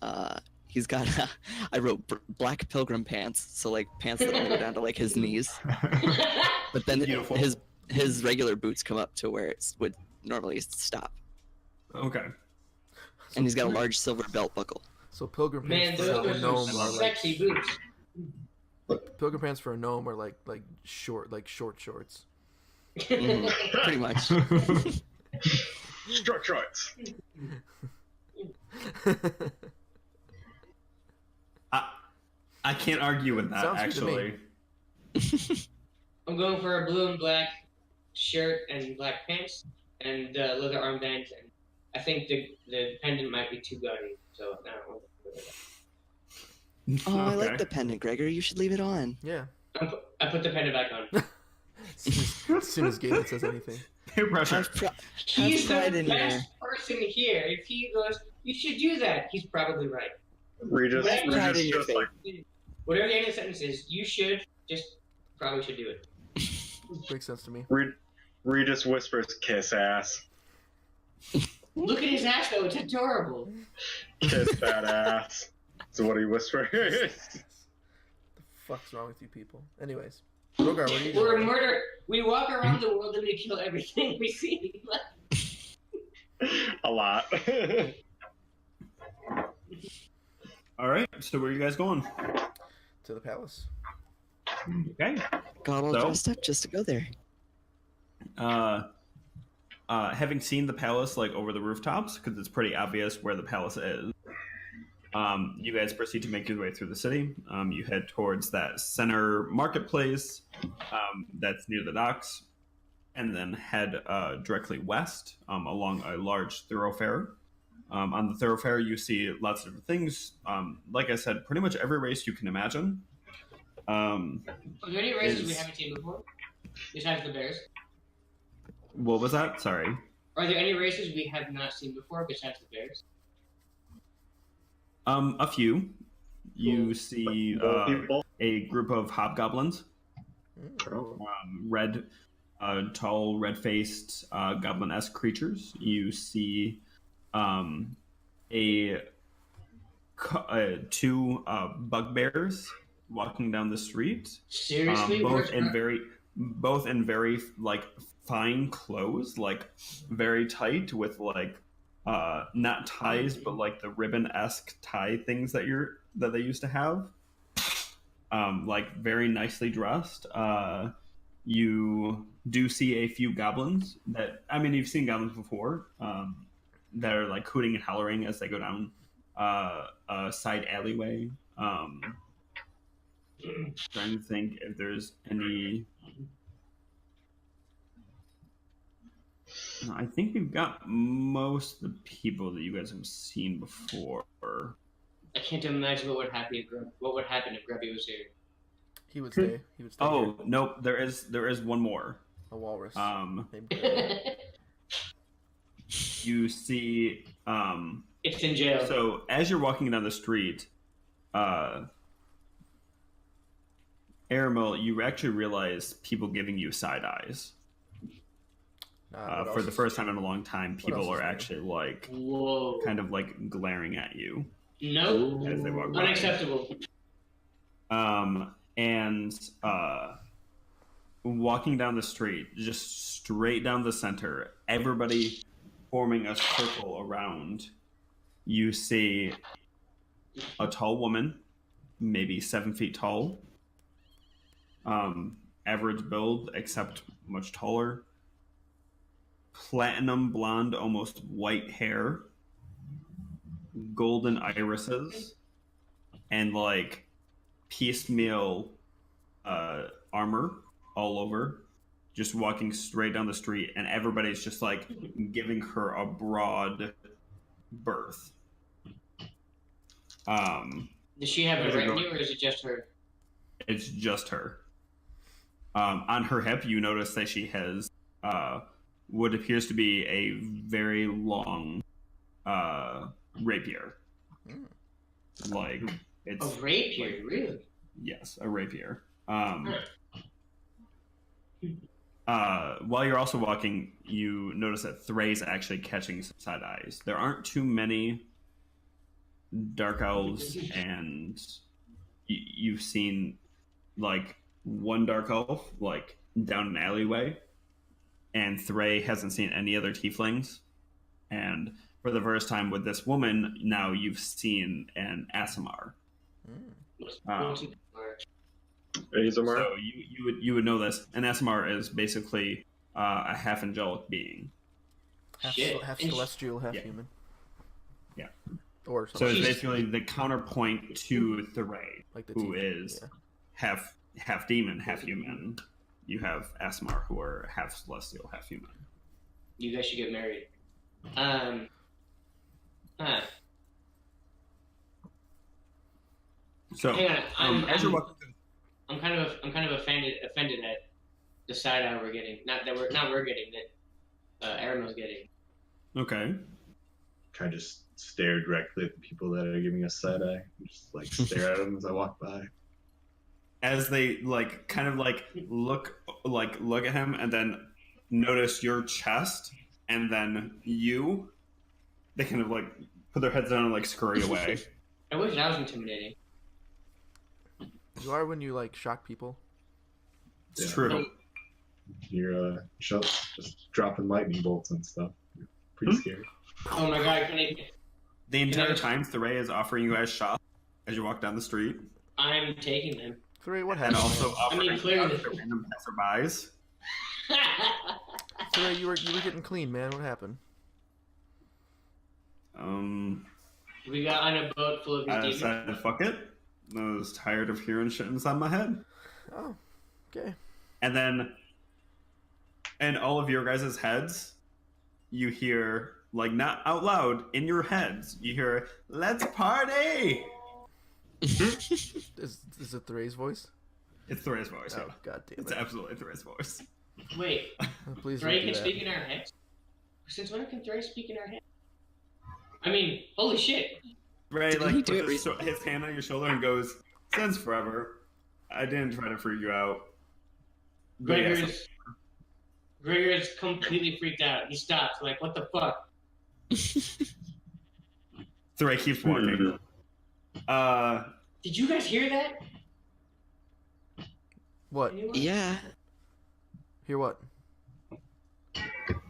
he's got I wrote black pilgrim pants, so like pants that only go down to like his knees. But then Beautiful. his regular boots come up to where it would normally stop. Okay. And he's got a large silver belt buckle. So pilgrim Man, pants for those a are gnome some are like sexy boots. pilgrim pants for a gnome are like short shorts. Pretty much. Short shorts. I can't argue with that, Sounds good to me. actually. I'm going for a blue and black shirt and black pants and leather armbands, and I think the pendant might be too gaudy, so I don't want to do that. Oh, I Okay. like the pendant, Gregor. You should leave it on. Yeah. I put the pendant back on. As soon as Galen says anything. Peer pressure. Have He's pride the in best person here. If he goes, you should do that, he's probably right. Regis Have pride in your just like Whatever the end of the sentence is, you should probably should do it. Makes sense to me. Regis whispers, "Kiss ass, Look at his ass though; it's adorable. kiss that ass." Is what he whispers. The fuck's wrong with you people? Anyways. Rogar, what are you We're a doing? murder. We walk around the world and we kill everything we see. A lot. All right. So where are you guys going? To the palace. Okay. Got all So? dressed up just to go there. Having seen the palace like over the rooftops, because it's pretty obvious where the palace is, you guys proceed to make your way through the city. You head towards that center marketplace that's near the docks, and then head directly west along a large thoroughfare. On the thoroughfare, you see lots of different things. Like I said, pretty much every race you can imagine. Are there any races we Is- haven't seen before? Besides the bears? What was that? Sorry. Are there any races we have not seen before besides the bears? A few. You see More people. a group of hobgoblins. Oh. Tall, red-faced, goblin-esque creatures. You see two bugbears walking down the street. Seriously? Both in very like fine clothes, like very tight with like not ties, but like the ribbon-esque tie things that they used to have. Like very nicely dressed. you do see a few goblins that, I mean, you've seen goblins before, that are like hooting and hollering as they go down a side alleyway. Trying to think if there's any. I think we've got most of the people that you guys have seen before. I can't imagine what would happen if Grubby was here. He would stay. He would stay. Oh, here. nope, there is one more. A walrus. named You see It's in jail. so as you're walking down the street, Aramil, you actually realize people giving you side eyes. For the first time in a long time, people are actually like, whoa, kind of like glaring at you. Nope. As they walk by. Unacceptable. And walking down the street, just straight down the center, everybody forming a circle around, you see a tall woman, maybe 7 feet tall, average build, except much taller, platinum blonde, almost white hair, golden irises, and like piecemeal armor all over, just walking straight down the street, and everybody's just like giving her a broad berth. Does she have a retinue, or is it just her? It's just her. On her hip, you notice that she has what appears to be a very long rapier. Like it's a rapier, really? Yes, a rapier. While you're also walking, you notice that Thray's actually catching some side eyes. There aren't too many dark elves, and you've seen like one dark elf like down an alleyway, and Thray hasn't seen any other tieflings. And for the first time with this woman, now you've seen an Aasimar. Azamar? So you would know this. An Aasimar is basically a half angelic being. half celestial, half human. Yeah. Or So something. it's basically the counterpoint to Thray, Like the who tiefling, is yeah. half demon, half human. You have Aasimar, who are half celestial, half human. You guys should get married. So Hang on, as you're walking through, I'm kind of offended at the side eye we're getting. Not we're getting that. Aramil's getting. okay. I just stare directly at the people that are giving us side eye. Just like stare at them as I walk by. As they like kind of like look at him and then notice your chest and then you, they kind of like put their heads down and like scurry away. I wish I was intimidating. You are when you like shock people. It's Yeah. true. You're just dropping lightning bolts and stuff. Pretty scary. Oh my god, The entire time, Thray is offering you guys shots as you walk down the street, I'm taking them. Three, what and happened? also offering clearly- shots to random passerbys. Three, you were getting clean, man. What happened? We got on a boat full of these I demons. decided, fuck it. I was tired of hearing shit inside my head. Oh, okay. And then, in all of your guys' heads, you hear, like, not out loud, in your heads, you hear, "Let's party!" Is it Thray's voice? It's Thray's voice, Oh, yeah. god damn It's it. absolutely Thray's voice. Wait, Please Thray don't do can that. speak in our heads? Since when can Thray speak in our heads? I mean, holy shit. Ray, Didn't like, he do puts it his hand on your shoulder and goes, "Since forever. I didn't try to freak you out." But yes, Gregor's completely freaked out. He stops, like, what the fuck? Thray keeps walking. Did you guys hear that? What? Anyone? Yeah. Hear what?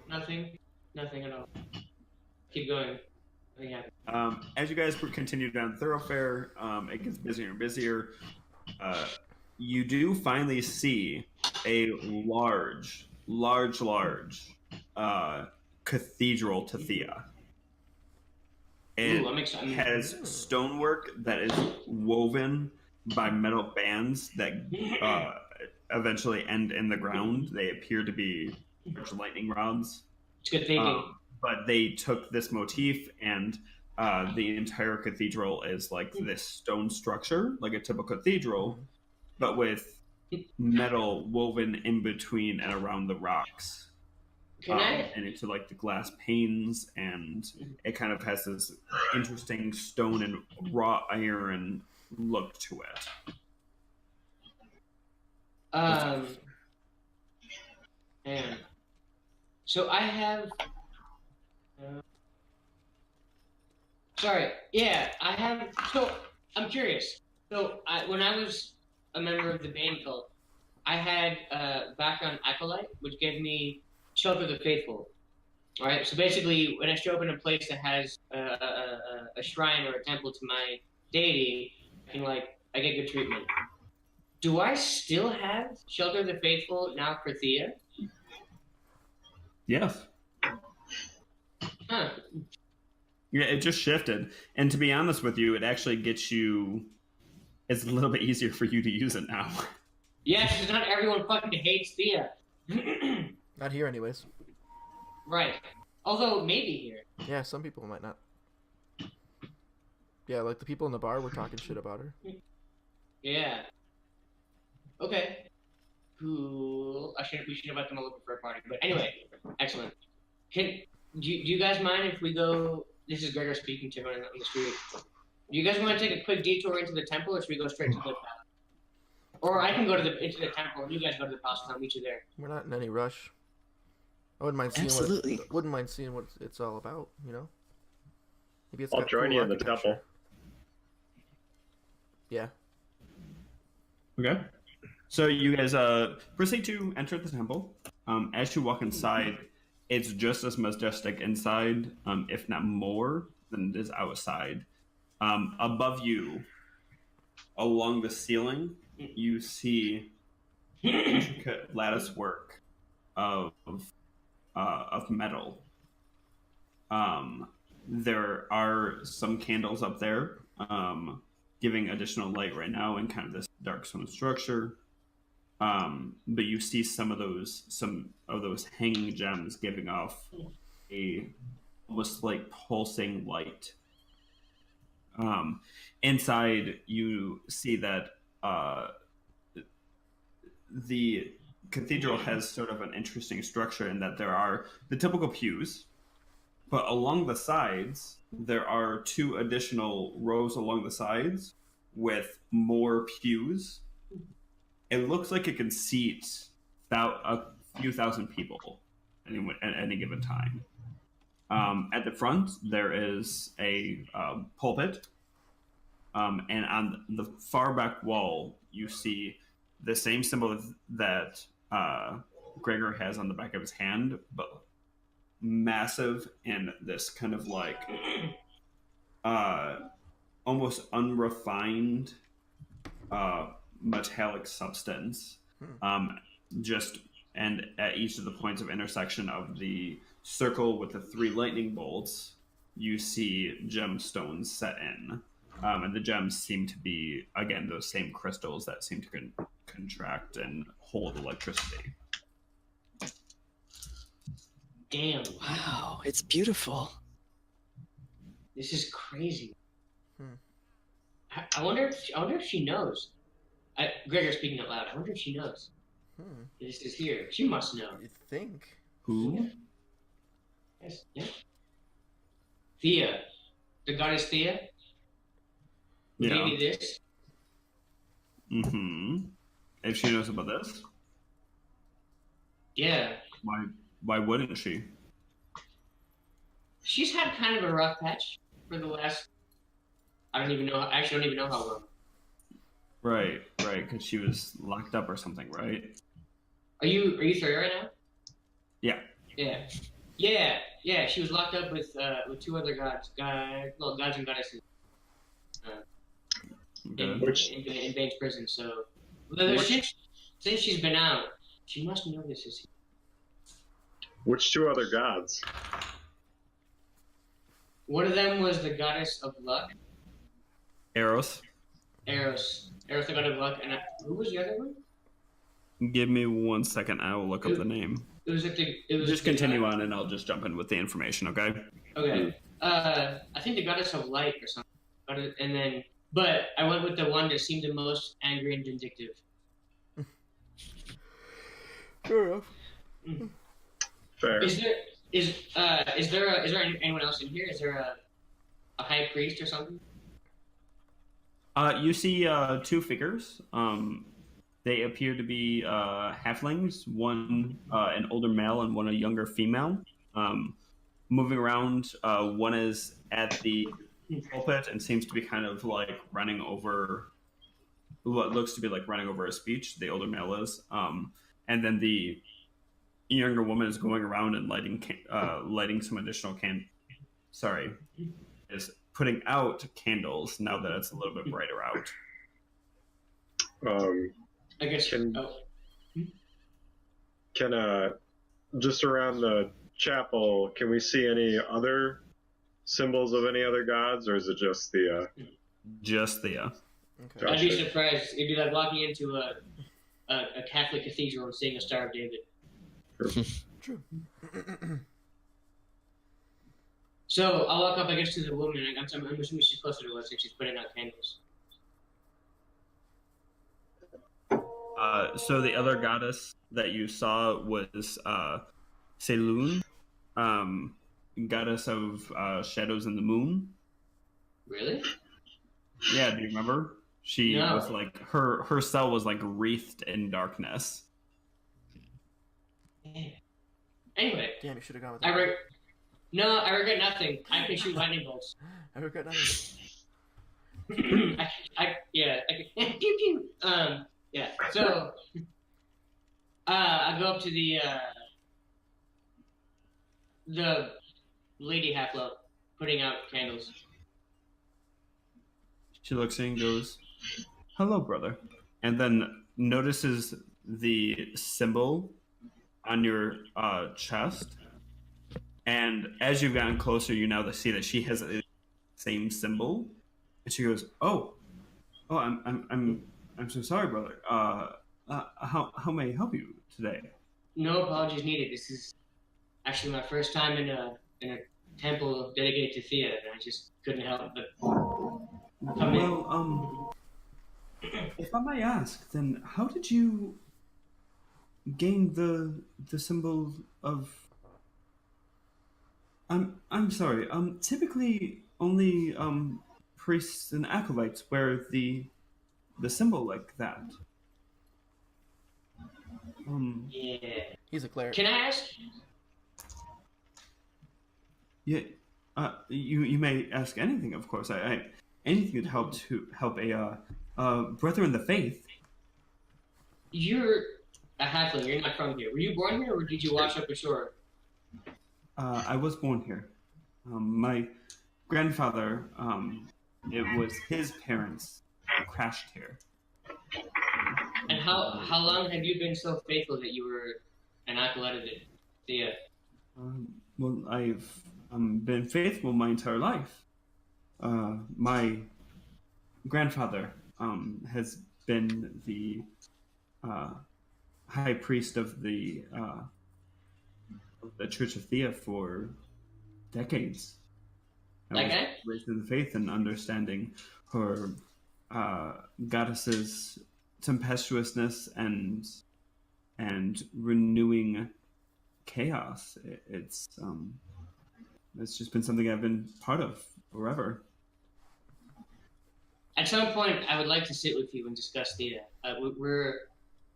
Nothing at all. Keep going. Nothing happened. As you guys continue down the thoroughfare, it gets busier and busier. You do finally see a large cathedral to Thea. It Ooh, I'm excited. has stonework that is woven by metal bands that eventually end in the ground. They appear to be large lightning rods. It's good thinking. But they took this motif, and the entire cathedral is like this stone structure, like a typical cathedral, but with metal woven in between and around the rocks. And into like the glass panes, and it kind of has this interesting stone and raw iron look to it. Man. So I have. Sorry. Yeah, I have. So I'm curious. So when I was a member of the band cult, I had background acolyte, which gave me shelter of the faithful. All right. So basically, when I show up in a place that has a shrine or a temple to my deity, I get good treatment. Do I still have shelter of the faithful now for Thea? Yes. Huh. Yeah, it just shifted. And to be honest with you, it actually gets you. It's a little bit easier for you to use it now. Yeah, because not everyone fucking hates Thea. Not here, anyways. Right. Although, maybe here. Yeah, some people might not. Yeah, like the people in the bar were talking shit about her. Yeah. Okay. Cool. We should invite them all over for a party. But anyway, excellent. Do you guys mind if we go? This is Gregor speaking to everyone on the street. Do you guys want to take a quick detour into the temple, or should we go straight to the palace? Or I can go into the temple, and you guys go to the palace, and I'll meet you there. We're not in any rush. I wouldn't mind seeing what it's all about. You know. Maybe it's. I'll join you in the temple. Yeah. Okay. So you guys proceed to enter the temple. As you walk inside, it's just as majestic inside, if not more, than it is outside. Above you, along the ceiling, you see intricate lattice work of metal. There are some candles up there, giving additional light right now in kind of this dark stone structure. But you see some of those hanging gems giving off a almost like pulsing light. Inside, you see that the cathedral has sort of an interesting structure in that there are the typical pews, but along the sides, there are 2 additional rows along the sides with more pews. It looks like it can seat about a few thousand people at any given time. At the front, there is a pulpit, and on the far back wall, you see the same symbol that Gregor has on the back of his hand, but massive and this kind of like almost unrefined metallic substance. And at each of the points of intersection of the circle with the 3 lightning bolts, you see gemstones set in. And the gems seem to be, again, those same crystals that seem to contract and hold electricity. Damn. Wow, it's beautiful. This is crazy. I wonder if she knows. Gregor speaking out loud. I wonder if she knows. This is here. She must know. You think? Who? Yes. Yeah. Thea. The goddess Thea. Yeah. Gave me this. Mm-hmm. If she knows about this? Yeah. Why wouldn't she? She's had kind of a rough patch for the last. I don't even know how long. Right, because she was locked up or something, right? Are you Thea right now? Yeah. Yeah. She was locked up with 2 other gods and goddesses. In Bane's prison. So since she's been out, She must know this is. Which two other gods? One of them was the goddess of luck, Eros. Eros. Eros, the god of luck, and who was the other one? Give me 1 second. I will look up the name. It was like the. It was Just continue on, and I'll just jump in with the information. Okay. Okay. I think the goddess of light or something. And then, but I went with the one that seemed the most angry and vindictive. Fair enough. Fair. Is there anyone else in here? Is there a high priest or something? You see 2 figures. They appear to be halflings. One an older male and one a younger female. Moving around. One is at the pulpit and seems to be kind of like running over what looks to be like running over a speech. The older male is. And then the younger woman is going around and lighting some additional is putting out candles now that it's a little bit brighter out. I guess. Can just around the chapel, can we see any other symbols of any other gods, or is it just the? Just the. Okay. I'd be surprised. It'd be like walking into a Catholic cathedral and seeing a Star of David. True. So I'll walk up, I guess, to the woman. I'm assuming she's closer to us and she's putting out candles. So the other goddess that you saw was Selun, goddess of shadows and the moon. Really? Yeah, do you remember? She No. was like her cell was like wreathed in darkness. Anyway, Damn, you should have gone with I that. I regret nothing. I can shoot lightning bolts. I regret nothing. I can pew pew. Yeah. So, I go up to the lady half low, putting out candles. She looks at you and goes, "Hello, brother," and then notices the symbol on your chest. And as you've gotten closer, you now see that she has the same symbol. And she goes, "Oh, I'm so sorry, brother. How may I help you today?" No apologies needed. This is actually my first time in a temple dedicated to Thea, and I just couldn't help but come in. Well, if I may ask, then how did you gain the symbol of? I'm sorry. Typically only priests and acolytes wear the symbol like that. Yeah. He's a cleric. Can I ask? Yeah. You may ask anything, of course. I anything would help a brother in the faith. You're a halfling. You're not from here. Were you born here, or did you wash up ashore? I was born here. My grandfather, it was his parents who crashed here. And how long have you been so faithful that you were an acolyte of Thea? Well, I've been faithful my entire life. My grandfather has been the high priest of the Church of Thea for decades. I was Okay. raised in the faith and understanding her goddess's tempestuousness and renewing chaos. It's just been something I've been part of forever. At some point, I would like to sit with you and discuss Thea. We're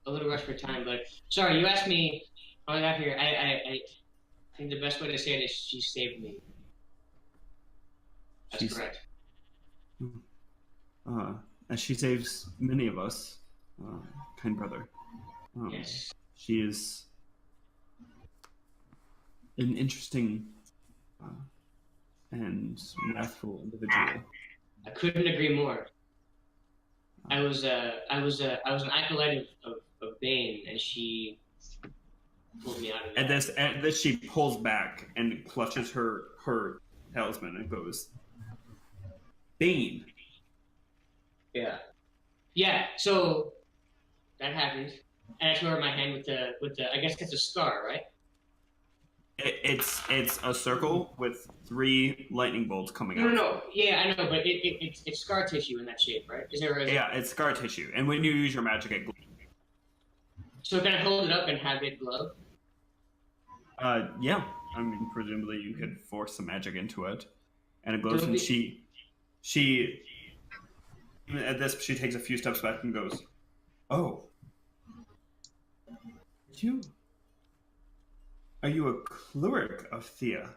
a little rushed for time, but sorry, you asked me how I got here. I think the best way to say it is she saved me. That's She's- correct. As she saves many of us, kind brother. Yes. She is an interesting and wrathful individual. I couldn't agree more. I was an acolyte of Bane, and she Pull me out of And that. this she pulls back and clutches her talisman and goes, Bane. Yeah. Yeah. So that happened, and I tore my hand with the. I guess that's a scar, right? It's a circle with 3 lightning bolts coming out. No. Yeah, I know, but it's scar tissue in that shape, right? Is there? Yeah, it's scar tissue, and when you use your magic, it glows. So can I hold it up and have it glow? Yeah. I mean, presumably you could force some magic into it, and it glows. And she at this she takes a few steps back and goes, "Oh, are you a cleric of Thea?"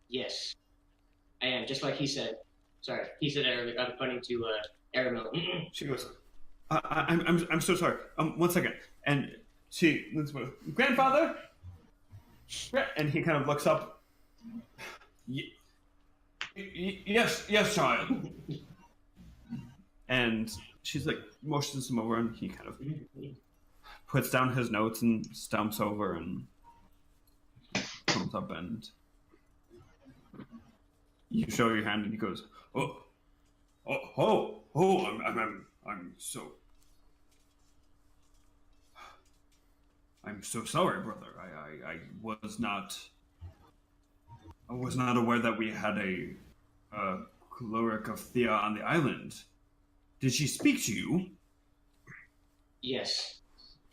Yes, I am. Just like he said. Sorry, he said earlier. I'm pointing to Aramil. She goes, I'm so sorry. 1 second. And she looks with grandfather, and he kind of looks up. Yes, child. And she's like motions him over, and he kind of puts down his notes and stumps over and comes up, and you show your hand, and he goes, I'm so sorry, brother. I was not aware that we had a cleric of Thea on the island. Did she speak to you? Yes,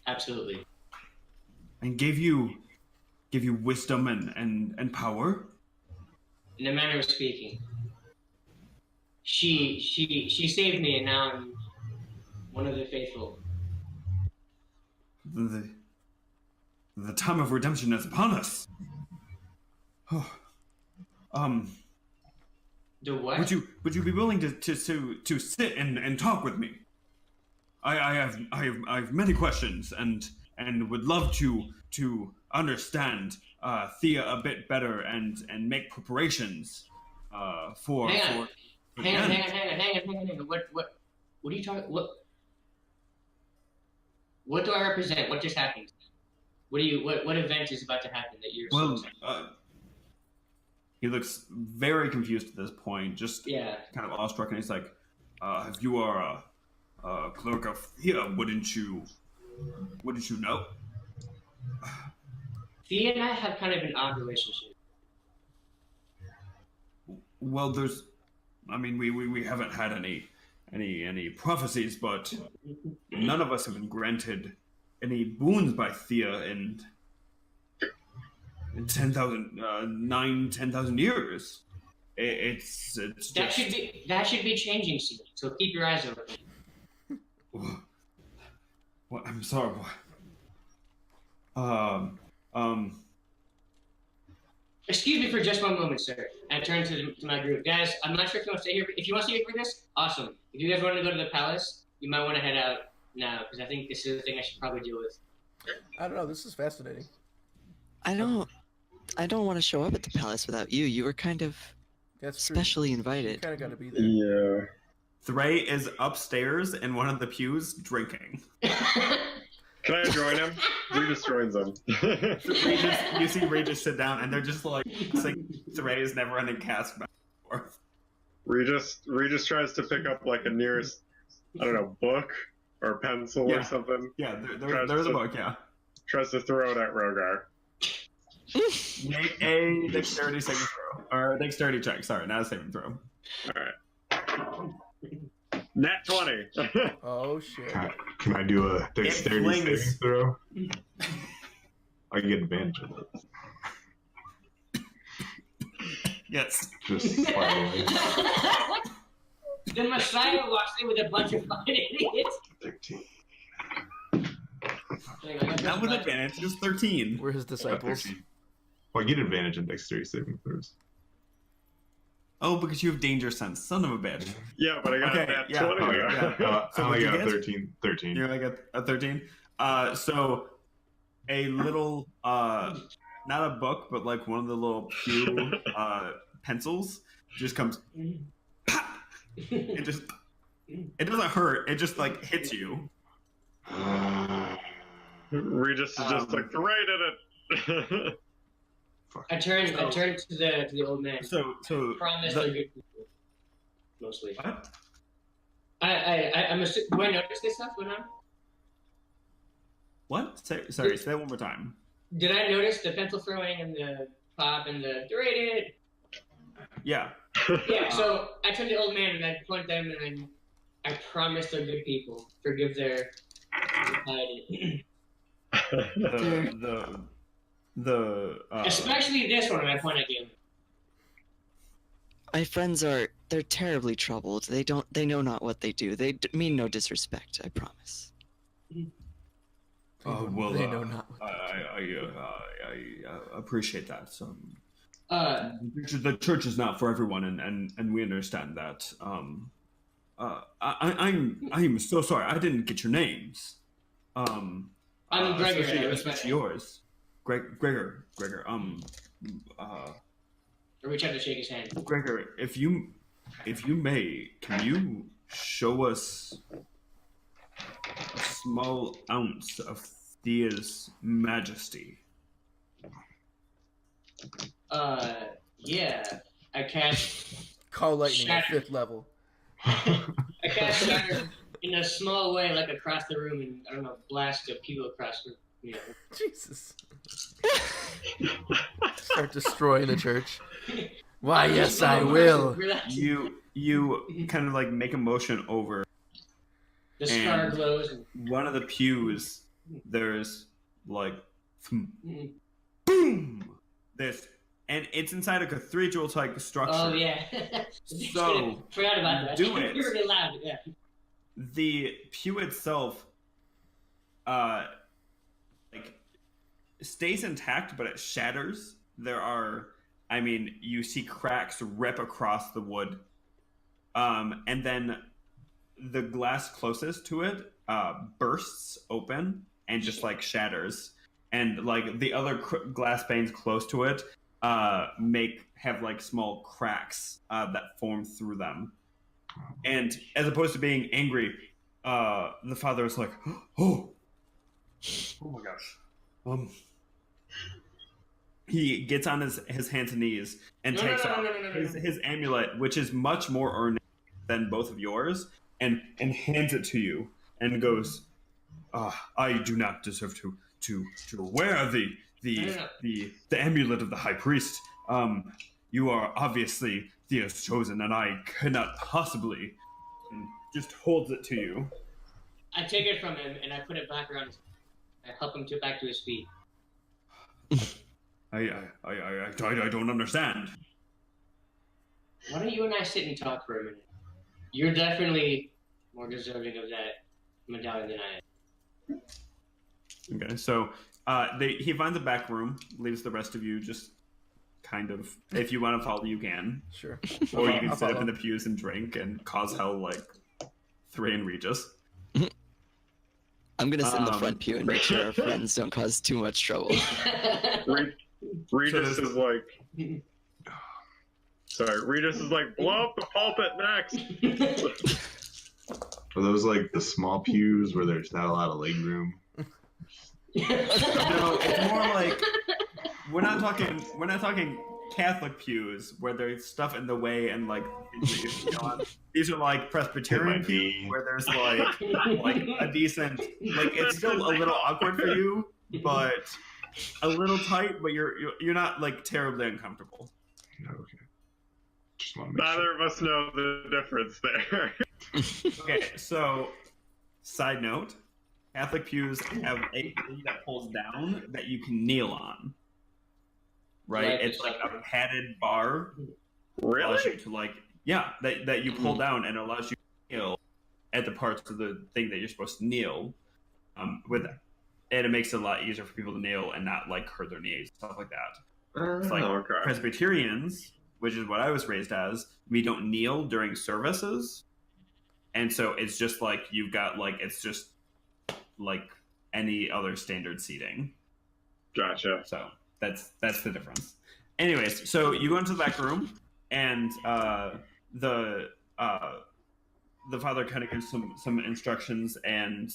absolutely. And give you wisdom and power? In a manner of speaking. She saved me, and now I'm one of the faithful. The time of redemption is upon us. The what? Would you be willing to sit and talk with me? I have many questions and would love to understand Thea a bit better and make preparations for. Hang on. What are you talking? What do I represent? What just happened? What event is about to happen that you're? Well, he looks very confused at this point, just kind of awestruck, and he's like, "If you are a clerk of Thea, wouldn't you know?" Thea and I have kind of an odd relationship. Well, we haven't had any prophecies, but none of us have been granted any boons by Thea in 10,000 years. It's that should be changing soon. So keep your eyes open. What? I'm sorry. Excuse me for just one moment, sir. I turn to my group. Guys, I'm not sure if you want to stay here. If you want to stay here for this, awesome. If you guys want to go to the palace, you might want to head out now, because I think this is the thing I should probably deal with. I don't know. This is fascinating. I don't want to show up at the palace without you. You were kind of specially invited. You kind of got to be there. Yeah. Thray is upstairs in one of the pews drinking. Can I join him? Regis joins him. You see Regis sit down, and they're just like Thray's never-ending cast back and forth. Regis tries to pick up like a nearest, I don't know, book or pencil or something. Yeah, there's a book. Yeah. Tries to throw it at Rogar. Make a dexterity saving throw, or dexterity check. Sorry, not a saving throw. All right. Nat 20. Oh shit! Can I do a dexterity saving throw? I get advantage of it. Yes. Just slightly. The Messiah walks in with a bunch of fucking idiots. 13. Not with advantage, just 13. We're his disciples. Well, I get advantage in dexterity saving throws. Oh, because you have danger sense, son of a bitch. Yeah, but I got that 20. Oh, yeah. So I what'd got you 13. You got a 13? So a little, not a book, but like one of the little pew pencils just comes, it doesn't hurt, it just like hits you. Regis is just like right at it. I turn to the old man. So Promise they're good people. Mostly. What? I'm assuming. Do I notice this stuff when I'm? What? Sorry, say that one more time. Did I notice the pencil throwing and the pop and the rated? Yeah. Yeah. So I turn to the old man and I point them and I promise they're good people. Forgive their impiety. Especially this one, and I point at you. My friends they're terribly troubled. They know not what they do. They mean no disrespect, I promise. Well, they know not. I appreciate that. The church is not for everyone, and we understand that. I'm so sorry. I didn't get your names. I'm Gregor. Especially yours, Gregor. I reach out to shake his hand. Gregor, if you may, can you show us a small ounce of Thea's majesty? Yeah. I cast Call lightning at Shatter. 5th level. I cast Shatter in a small way, like across the room, and I don't know, blast a people across the room. Jesus. Start destroying the church. Why, yes, I will. You kind of like make a motion over. The scar glows. And... one of the pews, there's like, boom! This, and it's inside a cathedral-type structure. Oh yeah. So forgot about that. do it. You're really loud. Yeah. The pew itself, like, stays intact, but it shatters. There are, you see cracks rip across the wood, and then the glass closest to it bursts open and just like shatters, and like the other glass panes close to it have like small cracks that form through them. And as opposed to being angry, the father is like, oh my gosh. He gets on his hands and knees and takes off his amulet, which is much more ornate than both of yours, and hands it to you and goes, I do not deserve to wear the amulet of the high priest. You are obviously Thea's chosen, and I cannot possibly. And just holds it to you. I take it from him and I put it back around his I help him back to his feet. I don't understand. Why don't you and I sit and talk for a minute? You're definitely more deserving of that medallion than I am. Okay, so he finds a back room, leaves the rest of you just kind of, if you want to follow, you can. Sure. Or you can sit up in the pews and drink and cause hell like Three and Regis. I'm gonna sit in the front pew and make sure our friends don't cause too much trouble. Regis is like... Sorry, Regis is like, blow up the pulpit next! Are those like the small pews where there's not a lot of leg room? No, it's more like we're not talking Catholic pews where there's stuff in the way and like these are like Presbyterian pews where there's like a decent, like it's still a little awkward for you, but a little tight, but you're not like terribly uncomfortable. Okay. Just want to make Neither of us know the difference there. Okay, so side note, Catholic pews have a thing that pulls down that you can kneel on. Right? It's like a padded bar. Really? Allows you to that you pull down and allows you to kneel at the parts of the thing that you're supposed to kneel with. And it makes it a lot easier for people to kneel and not like hurt their knees, stuff like that. It's like Presbyterians, which is what I was raised as, we don't kneel during services. And so it's just like you've got like it's just like any other standard seating. Gotcha. So that's the difference. Anyways, so you go into the back room and the the father kind of gives some instructions, and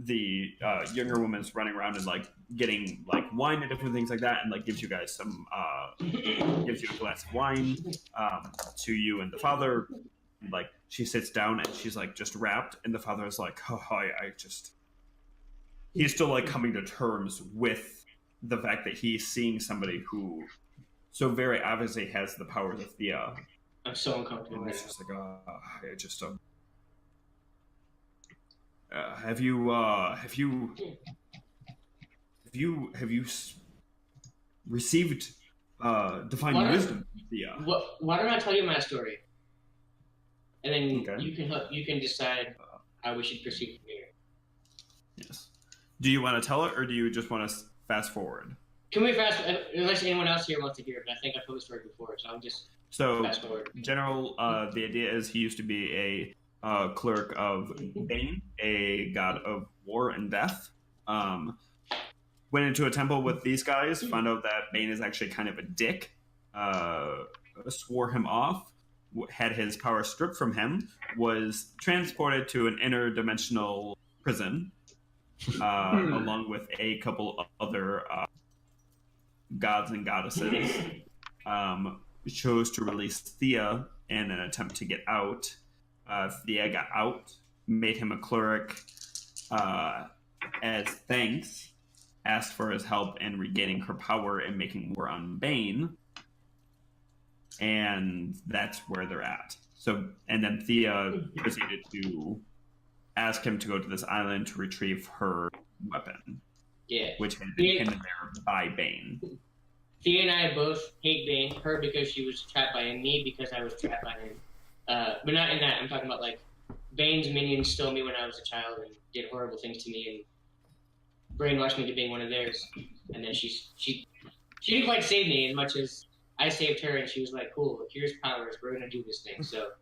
the younger woman's running around and like getting like wine and different things like that, and like gives you guys some gives you a glass of wine to you and the father. Like she sits down and she's like just wrapped, and the father is like, oh, I just. He's still like coming to terms with the fact that he's seeing somebody who so very obviously has the powers of Thea. I'm so uncomfortable. And it's just like, I just have you received divine wisdom from Thea? Why don't I tell you my story, and then Okay. you can decide how we should proceed from here. Yes. Do you want to tell it, or do you just want to fast forward? Can we fast? Unless anyone else here wants to hear it, but I think I told the story before, so I'll just fast forward. General, the idea is he used to be a clerk of Bane, a god of war and death. Went into a temple with these guys, found out that Bane is actually kind of a dick, swore him off, had his power stripped from him, was transported to an interdimensional prison, along with a couple other gods and goddesses. Chose to release Thea in an attempt to get out. Thea got out, made him a cleric as thanks, asked for his help in regaining her power and making war on Bane. And that's where they're at. So, and then Thea proceeded to ask him to go to this island to retrieve her weapon. Yeah. Which had been hidden there by Bane. Thea and I both hate Bane. Her because she was trapped by him. Me because I was trapped by him. But not in that. I'm talking about like Bane's minions stole me when I was a child and did horrible things to me and brainwashed me to being one of theirs. And then she didn't quite save me as much as I saved her. And she was like, "Cool, here's powers. We're gonna do this thing." So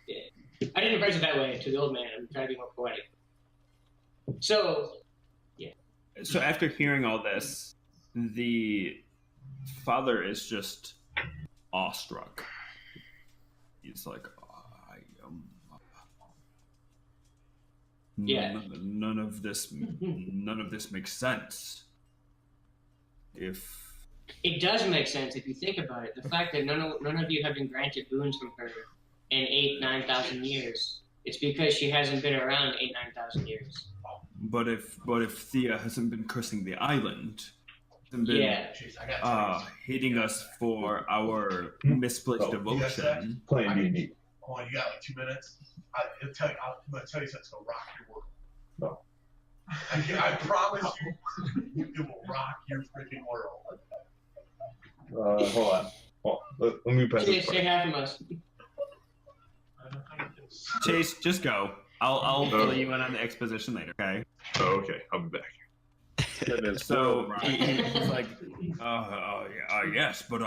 yeah. I didn't approach it that way to the old man. I'm trying to be more poetic. So yeah. So after hearing all this, the father is just awestruck. He's like, none of this makes sense. If it does make sense if you think about it, the fact that none of you have been granted boons from her in 8,000-9,000 years, it's because she hasn't been around 8,000-9,000 years. But if Thea hasn't been cursing the island, hasn't been hating us for our misplaced devotion. Playing D&D. Oh, you got like 2 minutes? I'm going to tell you something that's going to rock your world. No. I promise you, it will rock your freaking world. Hold on. Let me pass this. Say half of us. Chase, just go. I'll fill you in on the exposition later, okay? Oh, okay. I'll be back. So he's like, yes, but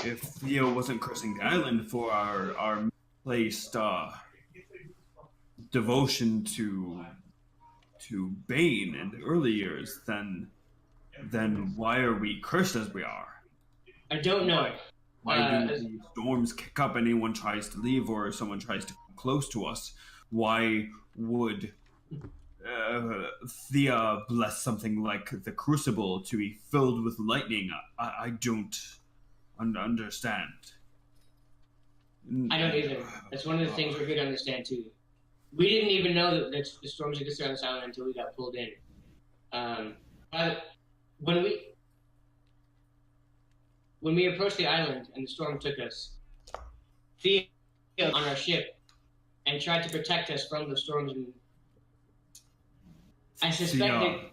if Theo wasn't cursing the island for our misplaced devotion to Bane in the early years, then why are we cursed as we are? I don't know. Why do these storms kick up and anyone tries to leave or someone tries to come close to us? Why would Thea bless something like the Crucible to be filled with lightning? I don't understand. I don't either. That's one of the things we're here to understand too. We didn't even know that the storms existed on this island until we got pulled in. When we approached the island and the storm took us, Thea on our ship and tried to protect us from the storms. And I suspect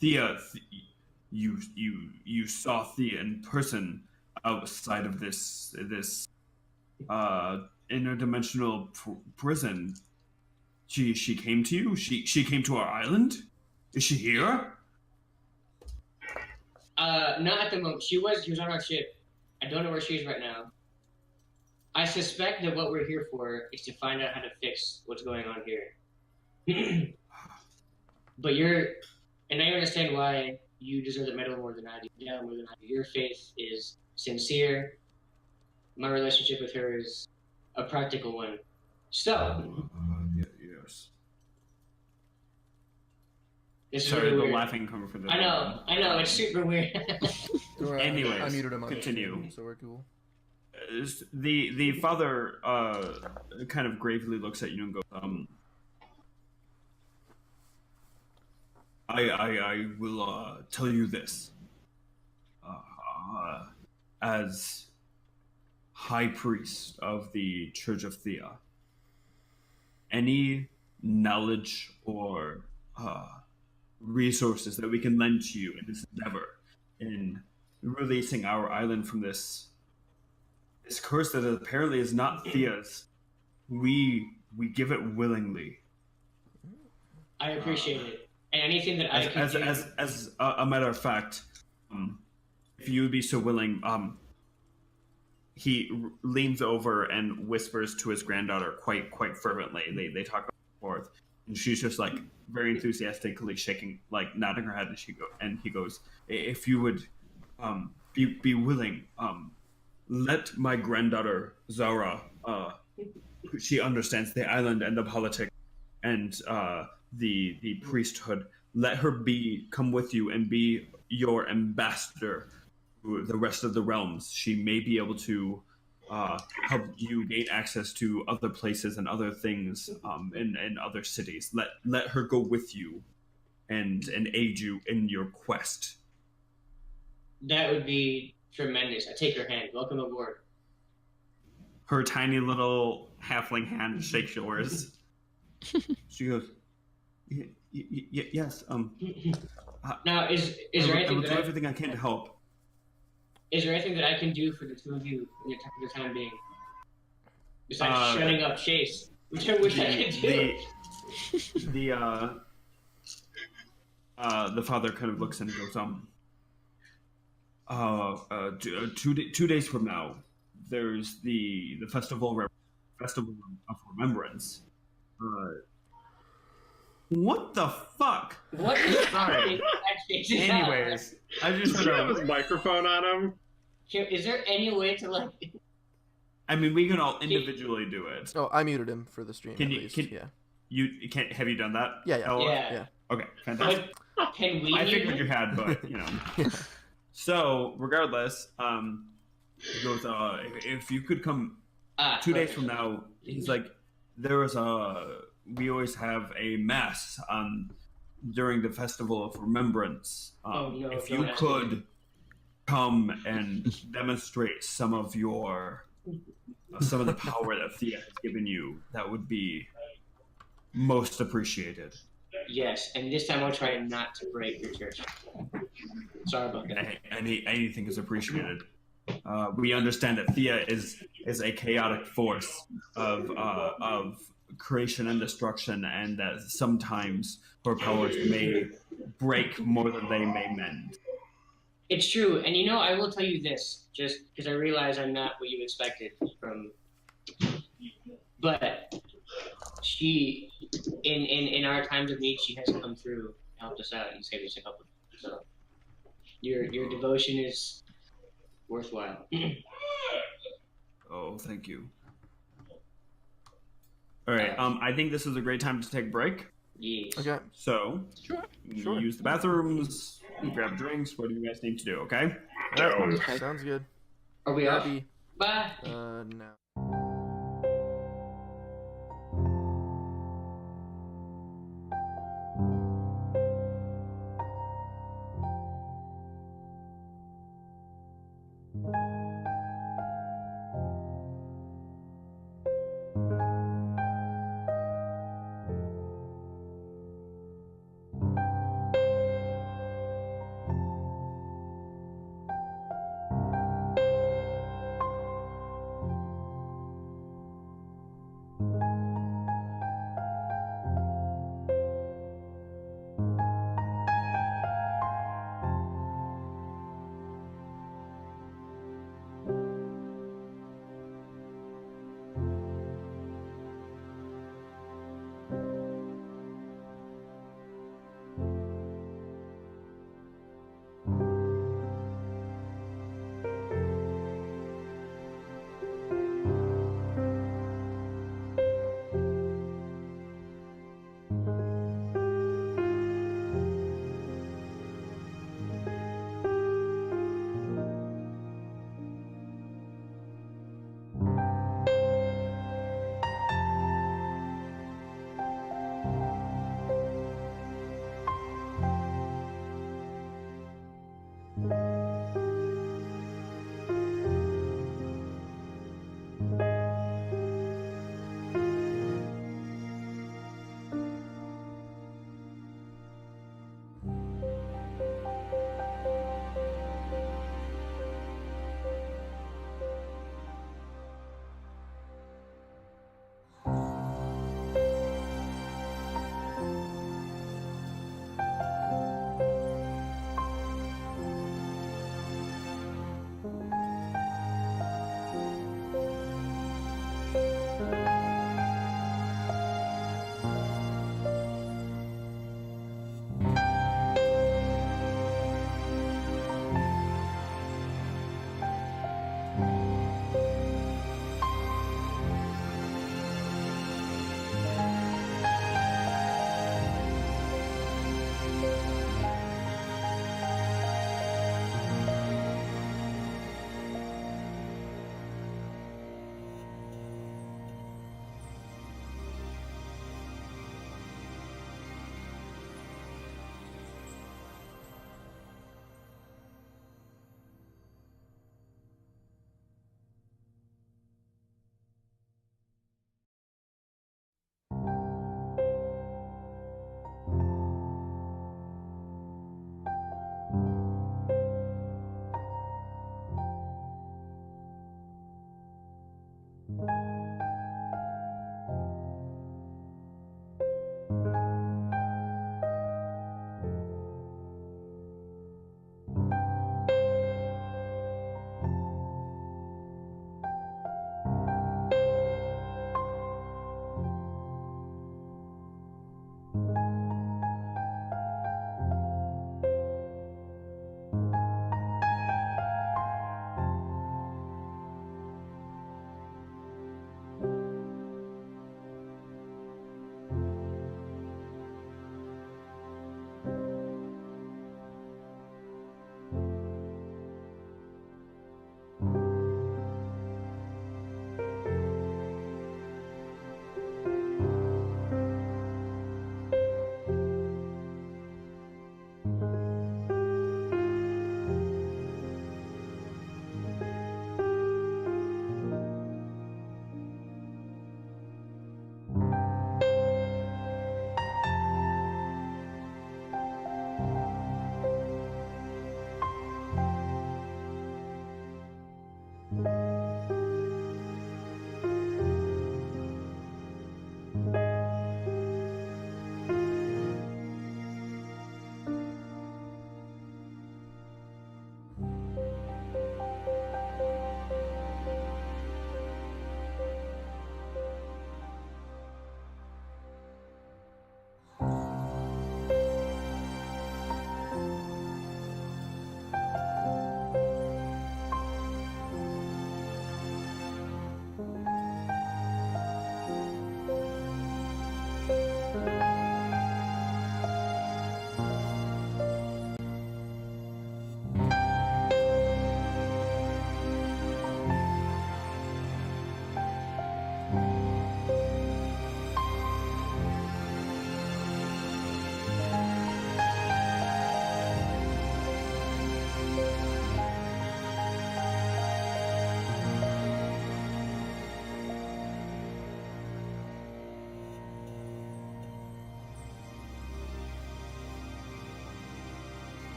Thea, you saw Thea in person outside of this interdimensional prison. She came to you? She came to our island? Is she here? Not at the moment. She was on our ship. I don't know where she is right now. I suspect that what we're here for is to find out how to fix what's going on here. But and I understand why you deserve the medal more than I do. Yeah, more than I do. Your faith is sincere. My relationship with her is a practical one. So, Yes. this is Sorry, really the weird. laughing coming from the. I know, it's super weird. Anyways, I muted him on continue. stream, so we're cool. The father kind of gravely looks at you and goes, I will tell you this. As High Priest of the Church of Thea, any knowledge or resources that we can lend to you in this endeavor in releasing our island from this curse that apparently is not Thea's, we give it willingly. I appreciate it. And anything that I can do... As a matter of fact, if you would be so willing, he leans over and whispers to his granddaughter quite fervently. They talk back and forth, and she's just like very enthusiastically shaking, like nodding her head, and he goes, "If you would be willing, let my granddaughter Zara, she understands the island and the politics and the priesthood. Let her come with you and be your ambassador to the rest of the realms. She may be able to help you gain access to other places and other things in other cities. Let her go with you and aid you in your quest." That would be tremendous. I take your hand. Welcome aboard. Her tiny little halfling hand shakes yours. She goes, "Yes. Now, is I there anything will do everything I can to help." Is there anything that I can do for the two of you for the time being? Besides shutting up Chase, which I wish I could do. The father kind of looks and goes, 2 days from now, there's the festival of remembrance. What the fuck? What is Sorry. Anyways, I just Does he have his microphone on him? Is there any way to like? I mean, we can all individually do it. Oh, I muted him for the stream. Can at you? least. Can yeah. you? Can Have you done that? Yeah. Yeah. Okay, fantastic. But can we? I figured you had, but you know. So, regardless, he goes, if you could come 2 days from now, he's like, we always have a mass during the Festival of Remembrance. If you could come and demonstrate some of the power that Thea has given you, that would be most appreciated. Yes, and this time I'll try not to break your church. Sorry about that. Anything is appreciated. We understand that Thea is a chaotic force of creation and destruction, and that sometimes her powers may break more than they may mend. It's true, and I will tell you this, just because I realize I'm not what you expected from. But she, in our times of need, she has come through, and helped us out, and saved us a couple. So, your devotion is worthwhile. Oh, thank you. All right, I think this is a great time to take a break. Yes. Okay. So, you use the bathrooms, you grab drinks. What do you guys need to do? Okay. Okay. Sounds good. Are we off? Happy. Bye. No.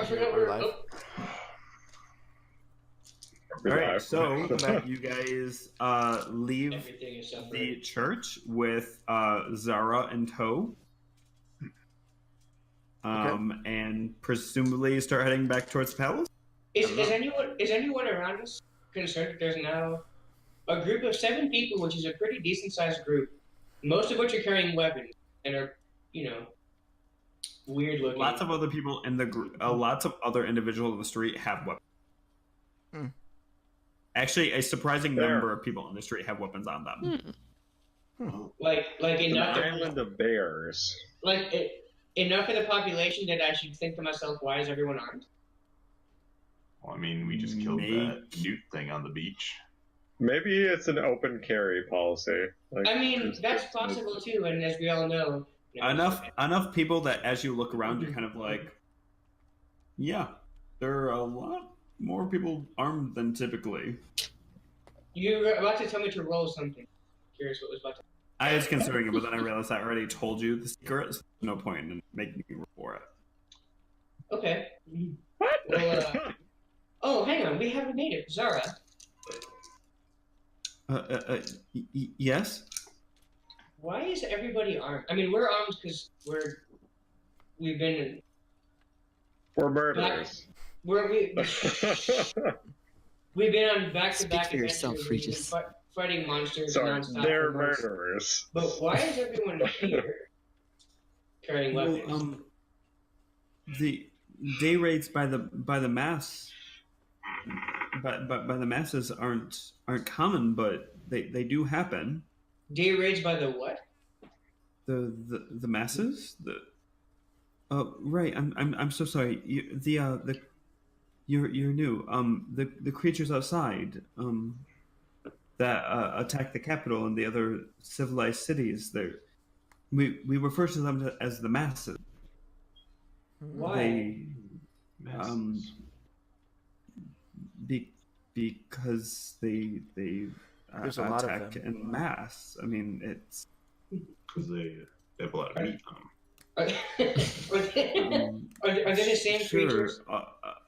I forgot We're we're live. All right, so you guys leave Everything is separate. the church with Zara in tow, and presumably start heading back towards the palace. Is anyone around us concerned that there's now a group of 7 people, which is a pretty decent sized group, most of which are carrying weapons and are, weird looking. Lots of other people in the group, lots of other individuals in the street have weapons. Hmm. Actually, a surprising number of people in the street have weapons on them. Like enough. An island of bears. Enough of the population that I should think to myself, why is everyone armed? Well, I mean, we just killed that newt thing on the beach. Maybe it's an open carry policy. That's possible too, and as we all know, Enough people that as you look around, you're kind of like, yeah, there are a lot more people armed than typically. You were about to tell me to roll something. Curious what was about to. I was considering it, but then I realized I already told you the secret. So there's no point in making me roll for it. Okay. What? Well, hang on. We have a native, Zara. Yes. Why is everybody armed? I mean, we're armed because we've been. We're murderers. We've been on back-to-back Speak for yourself, adventures. Regis. We've been fighting monsters So nonstop. they're for months. murderers. But why is everyone here carrying weapons? Well, the day raids by the mass, by the masses aren't common, but they do happen. Day raids by the what? The masses. Right. I'm so sorry. You're new. The creatures outside that attack the capital and the other civilized cities. We refer to them as the masses. Why? Because they There's a lot of attack them. en masse. I mean, it's Because they have a lot of meat on them. Are they the same creatures?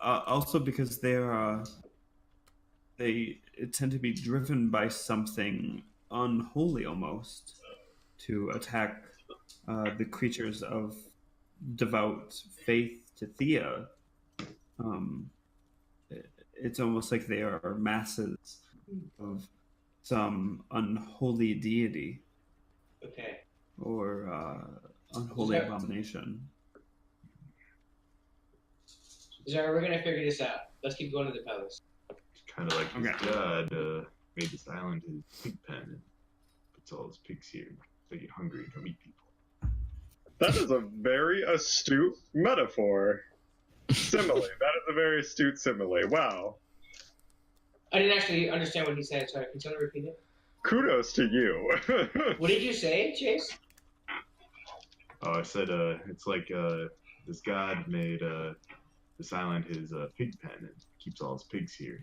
Also, because they tend to be driven by something unholy almost to attack the creatures of devout faith to Thea. It's almost like they are masses of some unholy deity. Okay. Or unholy abomination. Zara, we're gonna figure this out. Let's keep going to the palace. Kind of like his god made this island his pig pen and puts all his pigs here. They get hungry and come eat people. That is a very astute metaphor. Simile. That is a very astute simile. Wow. I didn't actually understand what he said. Sorry, can you tell me to repeat it? Kudos to you. What did you say, Chase? Oh, I said it's like this god made this island his pig pen and keeps all his pigs here.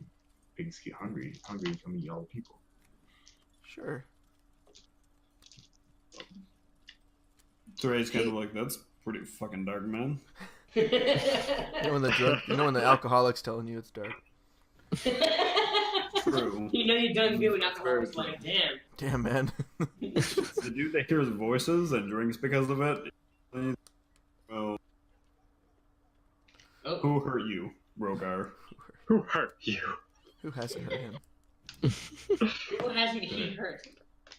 Pigs get hungry and come eat all the people. Sure. Trey's kind of like, that's pretty fucking dark, man. You know when the alcoholic's telling you it's dark. True. You done good when alcoholics like, damn. Damn, man. The dude that hears voices and drinks because of it. Well, who hurt you, Rogar? Who hurt you? Who hasn't hurt him? Who hasn't he hurt?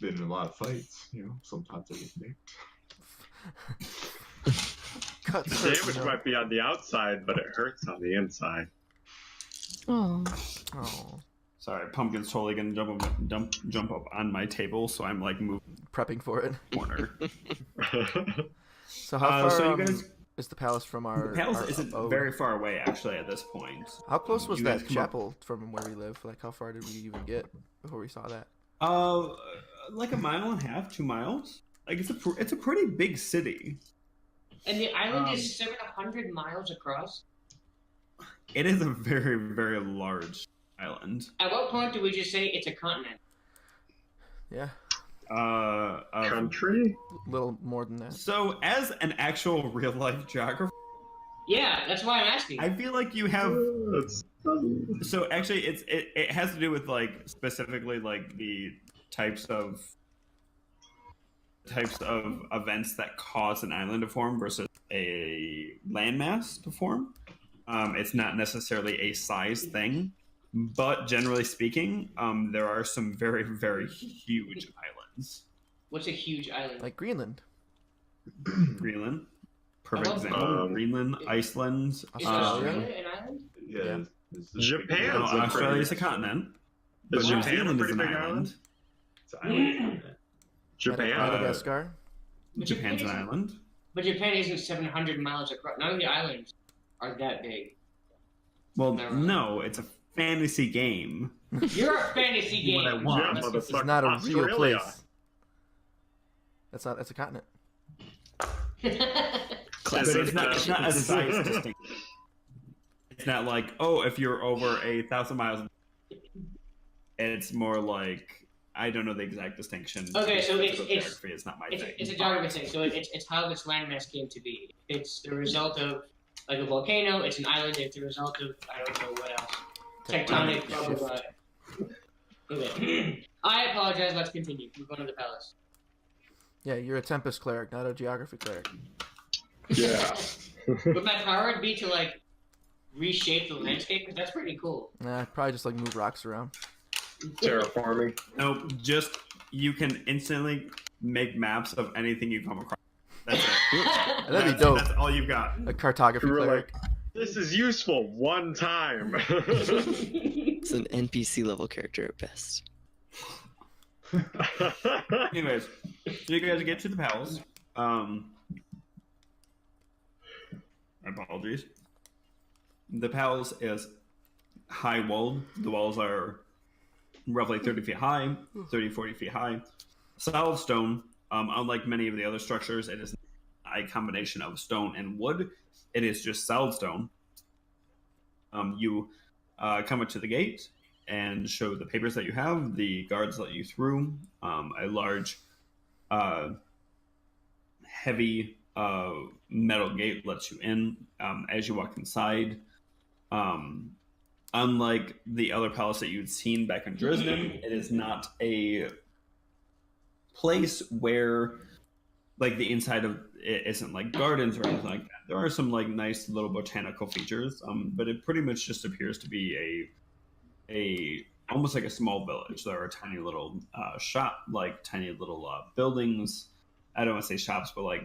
Been in a lot of fights, sometimes I get nicked. Cuts The hurt, damage you know. might be on the outside, but it hurts on the inside. Oh. Oh, Sorry, Pumpkin's totally gonna jump up on my table, so I'm like moving prepping for it. the corner. So how far so you guys, is the palace from our? the palace our isn't abode? very far away actually at this point. How close was You guys that come up- chapel from where we live? Like, how far did we even get before we saw that? Like a mile and a half, 2 miles. Like it's a pretty big city. And the island is 700 miles across? It is a very, very large island. At what point do we just say it's a continent? Yeah, Country? a little more than that. So, as an actual real life geographer, Yeah, that's why I'm asking. I feel like you have. That's- So actually, it has to do with like specifically like the types of events that cause an island to form versus a landmass to form. It's not necessarily a size thing, but generally speaking, there are some very very huge islands. What's a huge island? Like Greenland. Greenland, perfect love example. that. Greenland, Iceland, Is Australia? Australia an island? Yeah. Japan. no, It's a Australia is a pretty- continent, but Is New Japan a Zealand is pretty an big island. island? It's an island continent. Japan. Madagascar. But Japan's an isn't- island. But Japan isn't 700 miles across. None of the islands are that big. Well, Never. no, it's a fantasy game. You're a fantasy game. What I want. Yeah, Let's get It's motherfucker. not a real Australia. place. That's a continent. this. But Classic. it's not a size distinction. It's not like, oh, if you're over 1,000 miles, it's more like, I don't know the exact distinction. Okay, so it's- Geography is not my thing. It's a geography thing. So it's how this landmass came to be. It's the result of like a volcano. It's an island. It's the result of I don't know what else. Tectonic. Blah blah blah. Okay. I apologize. Let's continue. We're going to the palace. Yeah, you're a Tempest cleric, not a geography cleric. Yeah. But my power would be to like reshape the landscape because that's pretty cool. Nah, probably just like move rocks around. Terraforming. No, just you can instantly make maps of anything you come across. That's it. That'd be dope. That's all you've got. A cartography You were cleric. like, this is useful one time. It's an NPC level character at best. Anyways, so you guys get to the palace. Apologies. The palace is high walled. The walls are roughly 30 feet high, 30, 40 feet high. Solid stone. Unlike many of the other structures, it is a combination of stone and wood. It is just solid stone. You come up to the gate and show the papers that you have. The guards let you through. A large, heavy metal gate lets you in. As you walk inside, unlike the other palace that you'd seen back in Dresden, it is not a place where like the inside of it isn't like gardens or anything like that. There are some like nice little botanical features, but it pretty much just appears to be a almost like a small village. There are tiny little tiny little buildings. I don't want to say shops, but like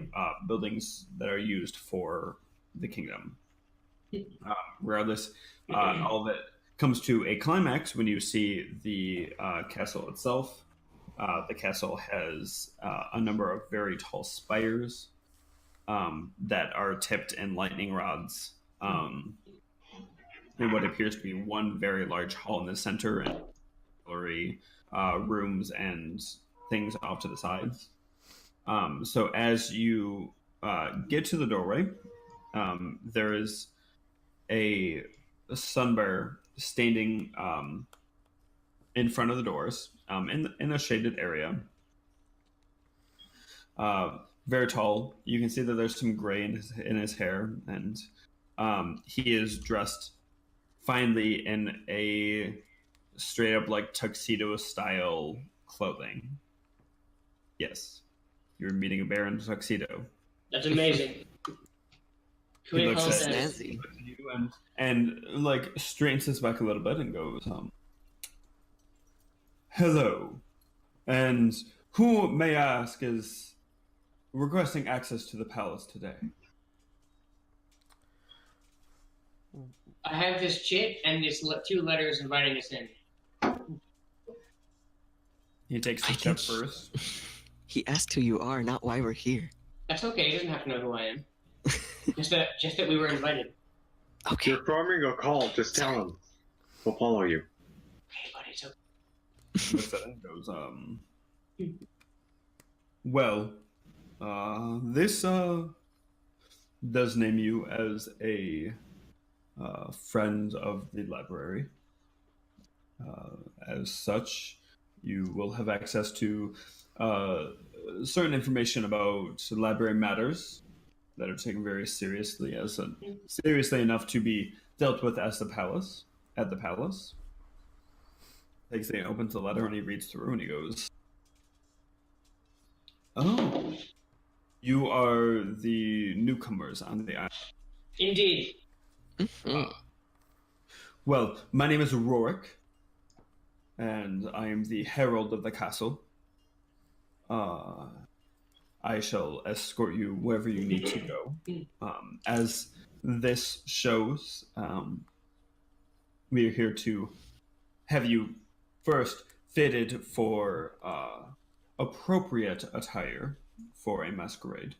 buildings that are used for the kingdom. Regardless, all of it comes to a climax when you see the castle itself. The castle has a number of very tall spires that are tipped in lightning rods. In what appears to be one very large hall in the center, and gallery, rooms, and things off to the sides. So as you get to the doorway, there is a sunbear standing in front of the doors in a shaded area. Very tall. You can see that there's some gray in his hair, and he is dressed finely in a straight up like tuxedo style clothing. Yes, you're meeting a bear in a tuxedo. That's amazing. He Can we looks call at that- Snazzy. you and like straightens his back a little bit and goes, hello. And who, may I ask, is requesting access to the palace today? I have this chick and this two letters inviting us in. He takes I a step think- first. He asked who you are, not why we're here. That's okay. He doesn't have to know who I am. just that we were invited. Okay. You're forming a call. Just tell him. We'll follow you. Okay, but it's okay. Looks at it and goes, well, this does name you as a friend of the library. As such, you will have access to certain information about library matters that are taken very seriously, seriously enough to be dealt with at the palace. He opens the letter and he reads through and he goes, "Oh, you are the newcomers on the island." Indeed. Well, my name is Rorik, and I am the herald of the castle. I shall escort you wherever you need to go. As this shows, we are here to have you first fitted for appropriate attire for a masquerade,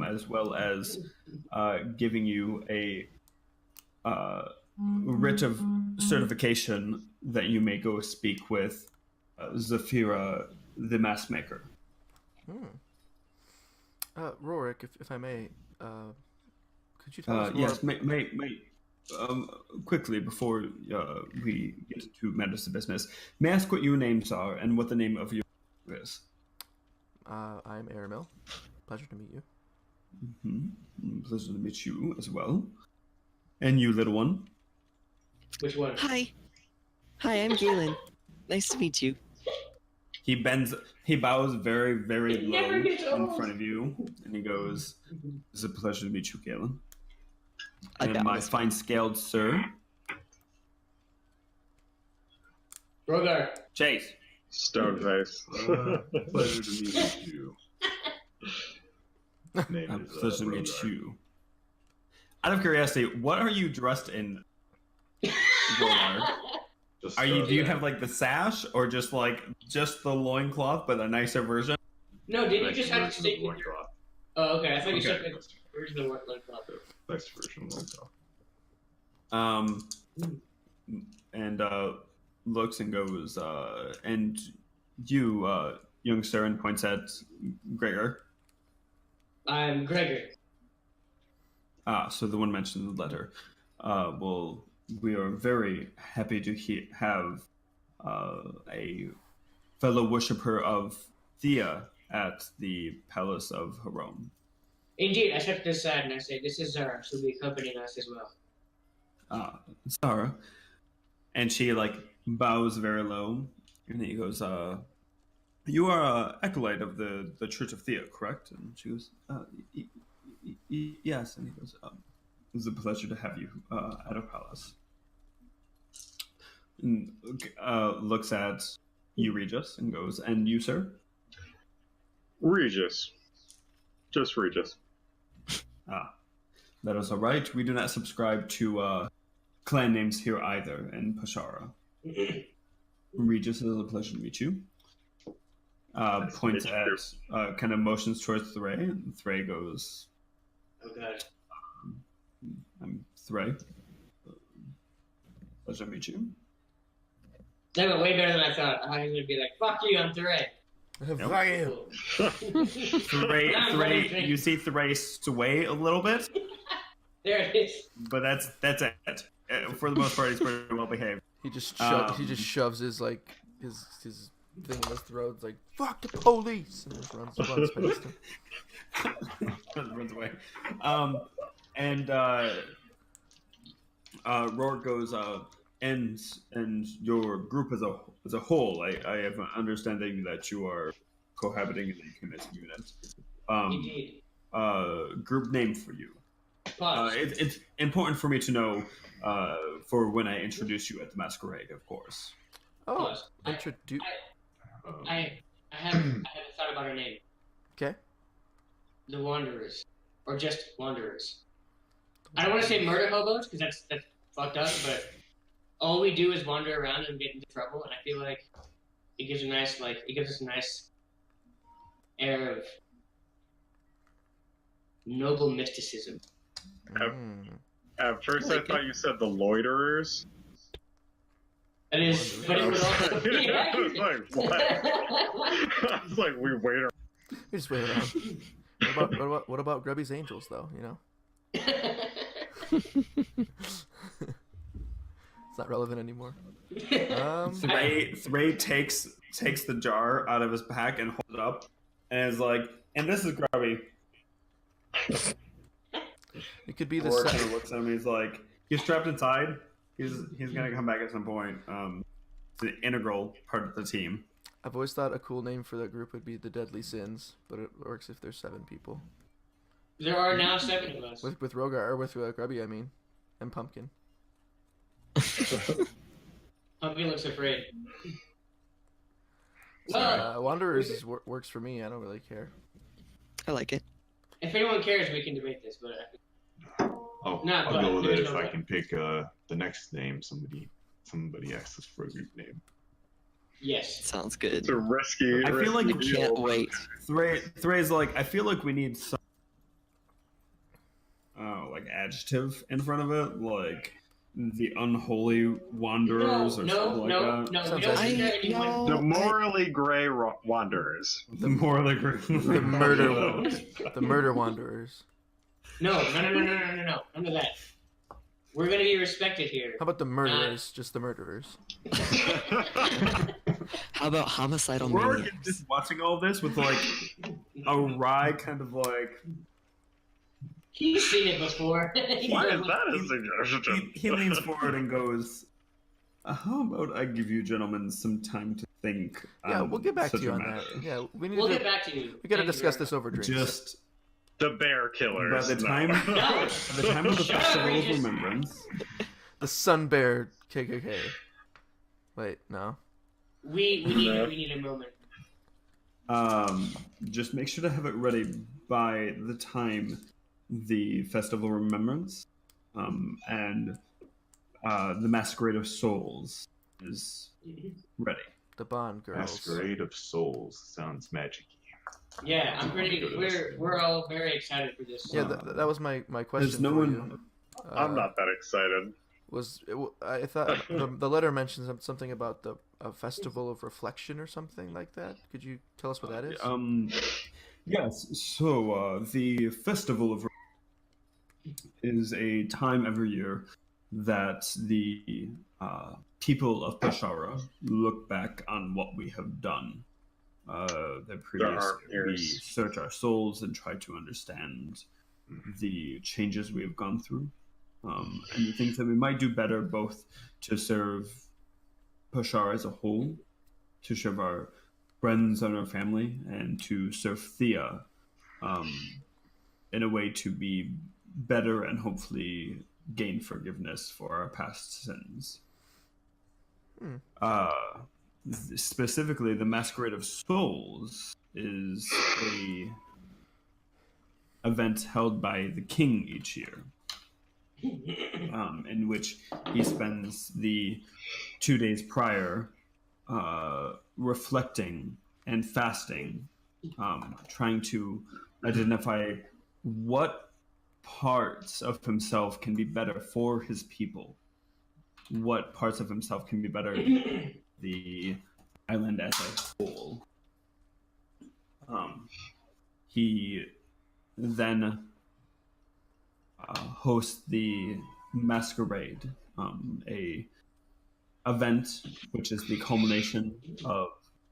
as well as giving you a writ of certification that you may go speak with Zafira, the mask maker. Rorik, if I may, could you tell us more? Yes, may quickly before we get to matters of business, may I ask what your names are and what the name of your is? I'm Aramil. Pleasure to meet you. Pleasure to meet you as well. And you, little one? Which one? Hi, I'm Galen. Nice to meet you. He bows very, very low never gets in old. front of you, and he goes, "It's a pleasure to meet you, Galen. I And bow my as fine scaled sir, Rogar. Chase." Stone face. Pleasure to meet you. Name A is, pleasure to meet Rogar. you. Out of curiosity, what are you dressed in, Rogar? Just, Do you have like the sash or just the loincloth but a nicer version? No, didn't you nice just have to version stick of with your... loincloth. Oh, okay. I thought you Okay. said the original loincloth. Nice version of loincloth. And looks and goes, and you, young sir, and points at Gregor. I'm Gregor. So the one mentioned in the letter. Well, we are very happy to have a fellow worshipper of Thea at the Palace of Harom. Indeed, I stepped aside and I say, "This is Zara. She'll be accompanying us as well." Zara. And she bows very low, and he goes, "You are an acolyte of the Church of Thea, correct?" And she goes, "Yes." And he goes, "It's a pleasure to have you at our palace." And looks at you, Regis, and goes, "And you, sir?" Regis. Just Regis. That is all right. We do not subscribe to clan names here either in Pashara. Regis, it is a pleasure to meet you. Points at, kind of motions towards Thray, and Thray goes, Oh god. "I'm Thray. Pleasure to meet you." That went way better than I thought. I was gonna be like, "Fuck you, I'm Thread." Fuck you. Thray, you see Thray sway a little bit, There it is. but that's it. For the most part, he's pretty well behaved. He just shoves his his thing in his throat. It's like, "Fuck the police!" And just runs past him. Runs away. And Rourke goes, and your group as a whole, I have an understanding that you are cohabiting in a committed unit. Indeed. Group name for you. Pause. It's important for me to know for when I introduce you at the masquerade, of course. Oh, Pause. introduce. I haven't thought about our name. Okay. The Wanderers, or just Wanderers. I don't want to say murder hobos because that's fucked up, but all we do is wander around and get into trouble, and I feel like it gives us a nice air of noble mysticism. At first, I Like thought you said the loiterers. That is, but it would also be I was like, what? I was like, we wait around. We just wait around. What about Grubby's Angels, though? You know, it's not relevant anymore. Thray takes the jar out of his pack and holds it up, and is like, "And this is Grubby." It could be the Or kind of looks at him. He's like, he's trapped inside. He's gonna come back at some point. It's an integral part of the team. I've always thought a cool name for that group would be the Deadly Sins, but it works if there's 7 people. There are now 7 of us. With Rogar, or with Grubby, I mean, and Pumpkin. Pumpkin looks afraid. Well, Wanderers works for me. I don't really care. I like it. if anyone cares, we can debate this, but I'll Nah, but go with it there's if no I way. can pick the next name. Somebody asks us for a group name. yes. Sounds good. It's a risky. I feel like risky Can't deal. wait. Thray's like, I feel like we need some like adjective in front of it, like the unholy wanderers or something like that. No, we Sounds don't like- need that anymore. The morally gray wanderers. The more like The murder wanderers. No. None of that. We're gonna be respected here. How about the murderers? Just the murderers. How about homicidal We're maniacs? just watching all this with like a wry kind of like He's seen it before. Why is that a suggestion? he leans forward and goes, "How about I give you gentlemen some time to think?" Yeah, we'll get back to such you a on matter." that. Yeah, we need We'll to. get back to you. We got to Thank you discuss very this over drinks. Just The bear killers. by the No. time, No. by the time of the Shut up, festival of Regis. remembrance, The Sun Bear KKK. Wait, no. We need a moment. just make sure to have it ready by the time the festival of remembrance, and the masquerade of souls is ready. The Bond girls. Masquerade of Souls sounds magic-y. Yeah, I'm pretty. We're all very excited for this. Yeah, that was my question. There's no for one. you. I'm not that excited. I thought the letter mentions something about a festival of reflection or something like that. Could you tell us what that is? Yes. So the festival of is a time every year that the people of Peshara look back on what we have done. The previous Our we ears. search our souls and try to understand the changes we have gone through, and the things that we might do better, both to serve Peshara as a whole, to serve our friends and our family, and to serve Thea in a way to be better and hopefully gain forgiveness for our past sins. Specifically, the Masquerade of Souls is a event held by the king each year, in which he spends the 2 days prior reflecting and fasting, trying to identify what parts of himself can be better for his people, what parts of himself can be better the island as a whole. He then hosts the masquerade, a event which is the culmination of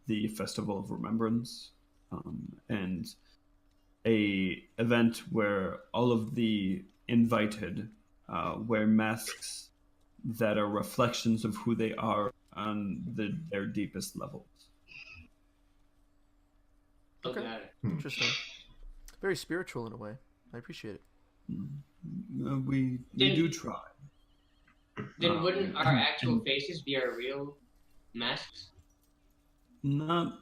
the Festival of Remembrance, and a event where all of the invited wear masks that are reflections of who they are on their deepest levels. Okay. Interesting. Very spiritual in a way. I appreciate it. We do try. Then wouldn't our actual faces be our real masks? Not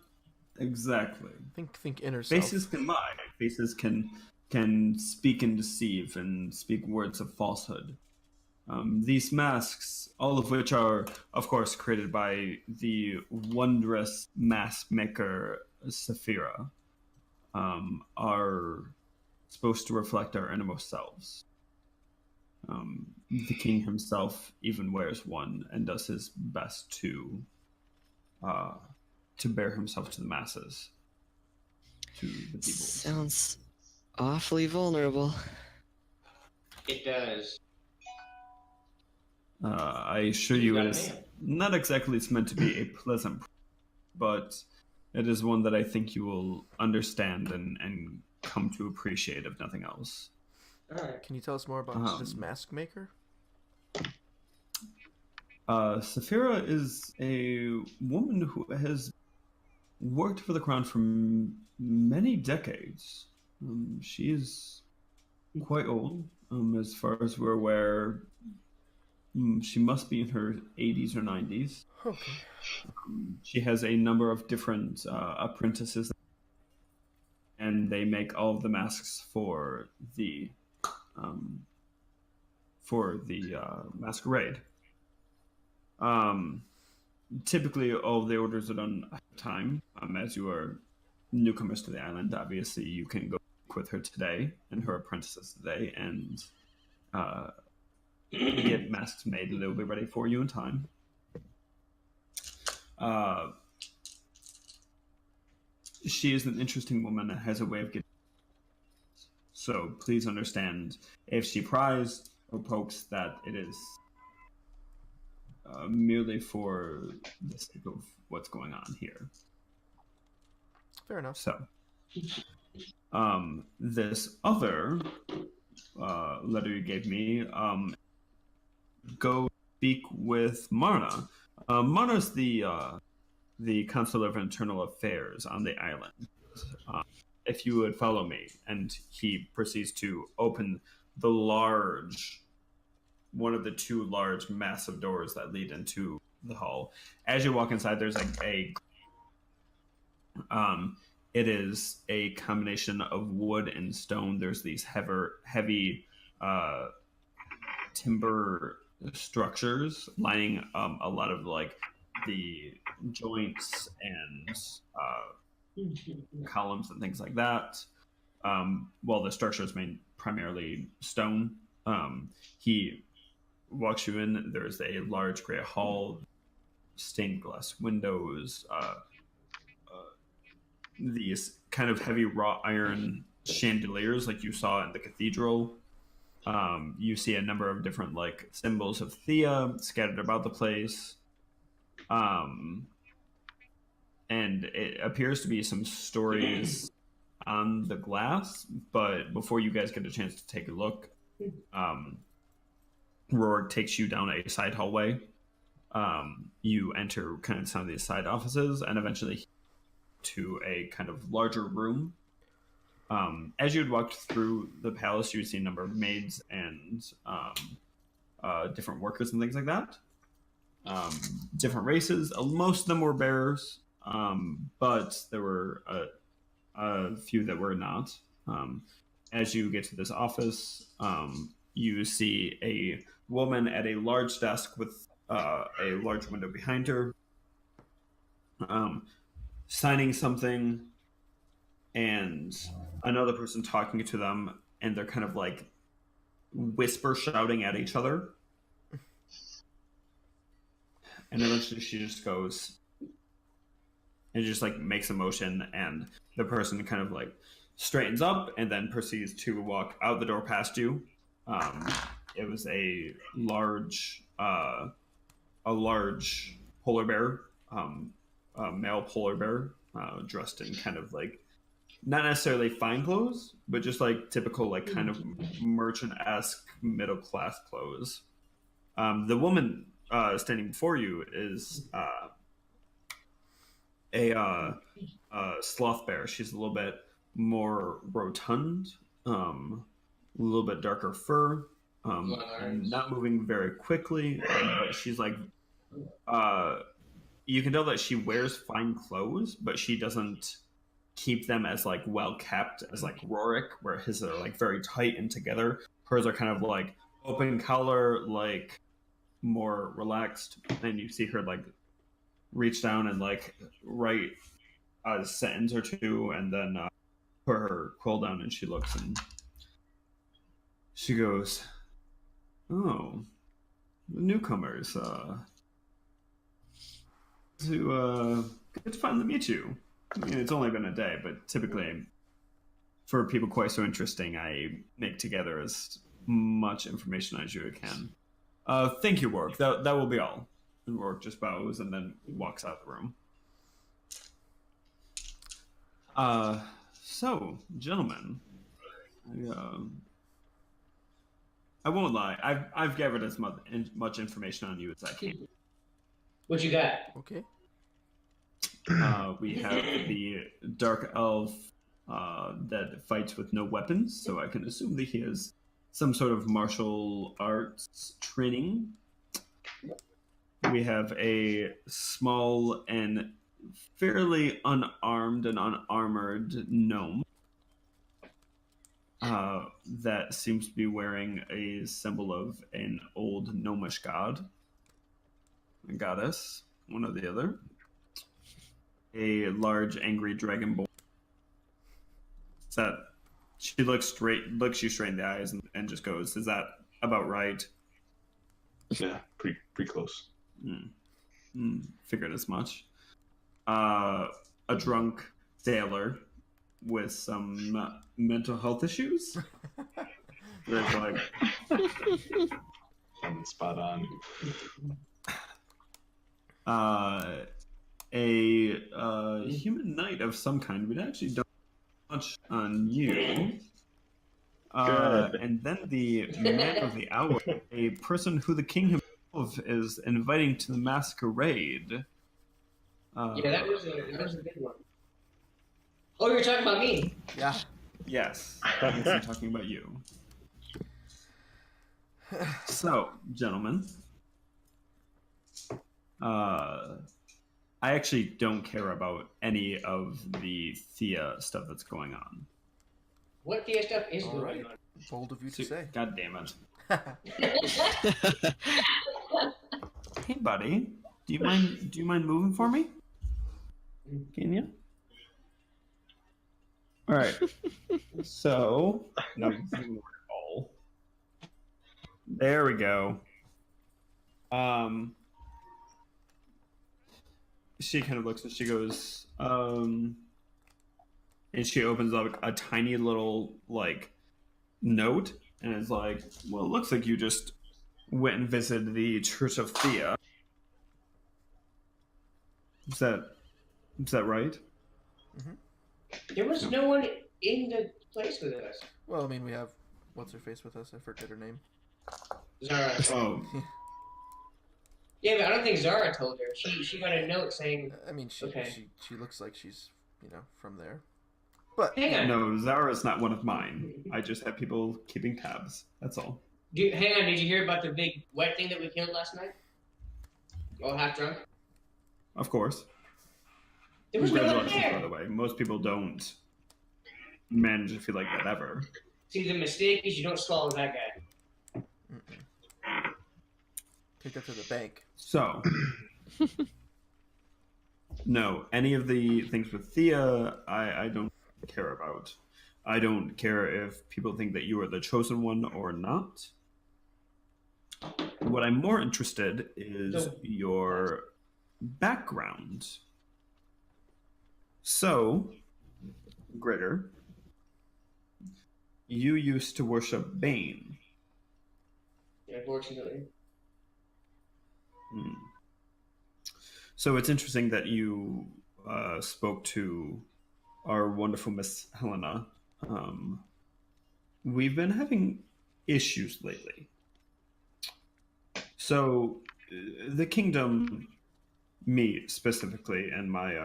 exactly. Think inner self. Faces can lie. Faces can speak and deceive and speak words of falsehood. These masks, all of which are, of course, created by the wondrous mask maker Saphira, are supposed to reflect our innermost selves. The king himself even wears one and does his best to bear himself to the masses, to the people. Sounds awfully vulnerable. It does. I assure you, it is not exactly it's meant to be a pleasant, but it is one that I think you will understand and come to appreciate, if nothing else. All right. Can you tell us more about this mask maker? Saphira is a woman who has worked for the crown for many decades. She is quite old, as far as we're aware. She must be in her 80s or 90s. Okay. She has a number of different apprentices, and they make all of the masks for the masquerade. Typically, all the orders are done ahead of time. As you are newcomers to the island, obviously you can go with her today and her apprentices today, and get masks made, and they'll be ready for you in time. She is an interesting woman that has a way of getting. So please understand if she pries or pokes that it is merely for the sake of what's going on here. Fair enough. So, this other letter you gave me, go speak with Marna. Marna's the Consul of Internal Affairs on the island. If you would follow me, and he proceeds to open one of the two large, massive doors that lead into the hall. As you walk inside, there's it is a combination of wood and stone. There's these heavy timber structures lining a lot of the joints and columns and things like that. While the structure is made primarily stone, he walks you in. There's a large gray hall, stained glass windows, these kind of heavy wrought iron chandeliers like you saw in the cathedral. You see a number of different symbols of Thea scattered about the place. And it appears to be some stories on the glass, but before you guys get a chance to take a look, Rourke takes you down a side hallway. You enter kind of some of these side offices, and eventually to a kind of larger room. As you had walked through the palace, you would see a number of maids and different workers and things like that. Different races. Most of them were bearers, but there were a few that were not. As you get to this office, you see a woman at a large desk with a large window behind her, signing something, and another person talking to them, and they're kind of whisper shouting at each other. And eventually she just goes and just makes a motion, and the person kind of straightens up and then proceeds to walk out the door past you. It was a large polar bear, male polar bear, dressed in kind of not necessarily fine clothes, but just typical kind of merchant-esque middle class clothes. The woman standing before you is a sloth bear. She's a little bit more rotund, a little bit darker fur, and not moving very quickly. But she's you can tell that she wears fine clothes, but she doesn't keep them as well kept as Rorik, where his are very tight and together. Hers are kind of open collar, more relaxed. And you see her reach down and write a sentence or two, and then put her quill down, and she looks and she goes, "Oh, the newcomers. Good to finally meet you. I mean, it's only been a day, but typically, for people quite so interesting, I make together as much information as you can. Thank you, Rourke. That will be all." And Rourke just bows and then walks out of the room. So, gentlemen, I won't lie. I've gathered as much information on you as I can. What you got? Okay. We have the dark elf that fights with no weapons, so I can assume that he has some sort of martial arts training. We have a small and fairly unarmed and unarmored gnome that seems to be wearing a symbol of an old gnomish god, a goddess, one or the other. A large, angry dragonborn. That she looks you straight in the eyes and just goes, "Is that about right?" Yeah, pretty close. Figured as much. A drunk sailor with some mental health issues. It's like Spot on. A human knight of some kind. We actually don't much on you. And then the man of the hour, a person who the king himself is inviting to the masquerade. Yeah, that was a big one. Oh, you're talking about me? Yeah. Yes, I'm talking about you. So, gentlemen, I actually don't care about any of the Thea stuff that's going on. What the stuff is All going right. on? Bold of you to say. God damn it. Hey, buddy, do you mind moving for me? Can you? All right. So, no, all. There we go. She kind of looks and she goes, and she opens up a tiny little like note and is like, "Well, it looks like you just went and visited the Church of Thea. Is that right?" Mm-hmm. There was no one in the place with us. Well, I mean, we have what's her face with us. I forget her name. Zara. Oh. Yeah, but I don't think Zara told her. She got a note saying. I mean, she looks like she's from there. But Hang on. No, Zara's not one of mine. I just have people keeping tabs. That's all. Hang on. Did you hear about the big wet thing that we killed last night? All half drunk. Of course. There was no one Congratulations, by there. the way. Most people don't manage to feel like that ever. See, the mistake is you don't swallow that guy. Take that to the bank. So, no, any of the things with Thea, I don't care about. I don't care if people think that you are the chosen one or not. What I'm more interested is your background. So, Gregor, you used to worship Bane. Unfortunately. So it's interesting that you spoke to our wonderful Miss Helena. We've been having issues lately. So the kingdom, me specifically, and my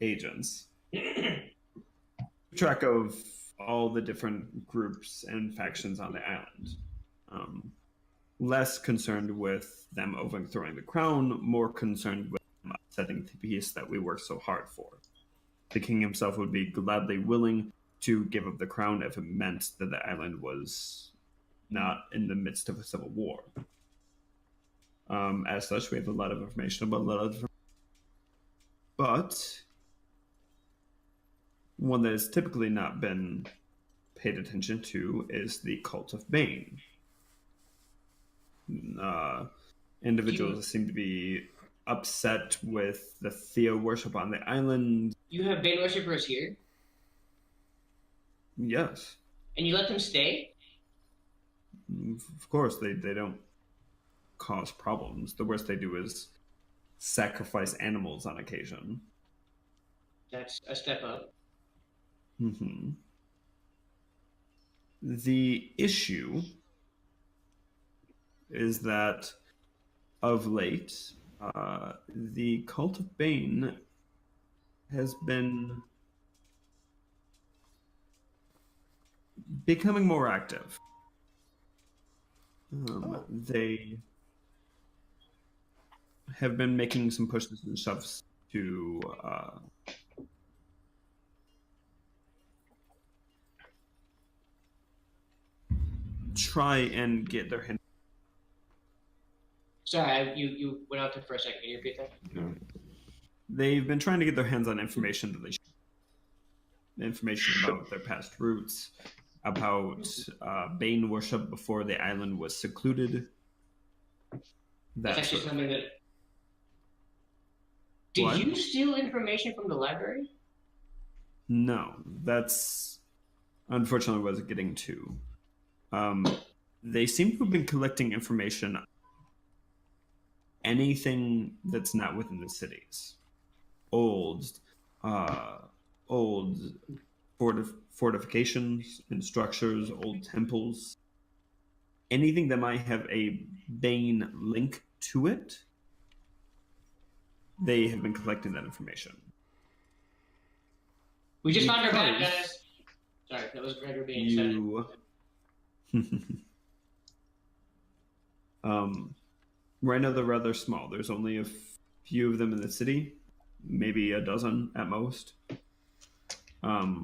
agents, keep track of all the different groups and factions on the island. Less concerned with them overthrowing the crown, more concerned with them upsetting the peace that we worked so hard for. The king himself would be gladly willing to give up the crown if it meant that the island was not in the midst of a civil war. As such, we have a lot of information about a lot of different... But one that has typically not been paid attention to is the cult of Bane. Individuals seem to be upset with the Thea worship on the island. You have Bane worshippers here, Yes. and you let them stay? Of course, they don't cause problems. The worst they do is sacrifice animals on occasion. That's a step up. Mm-hmm. The issue is that of late, the cult of Bane has been becoming more active. They have been making some pushes and shoves to try and get their hand. Sorry, you went out there for a second. Can you repeat that? They've been trying to get their hands on information that information about their past roots, about Bane worship before the island was secluded. That's actually something that. Did you steal information from the library? No, that's unfortunately what I was getting to. They seem to have been collecting information, anything that's not within the cities, old fortifications and structures, old temples, anything that might have a Bane link to it. They have been collecting that information. We just found our back, guys. Sorry, that was Gregor being excited. Right now they're rather small. There's only a few of them in the city, maybe a dozen at most. But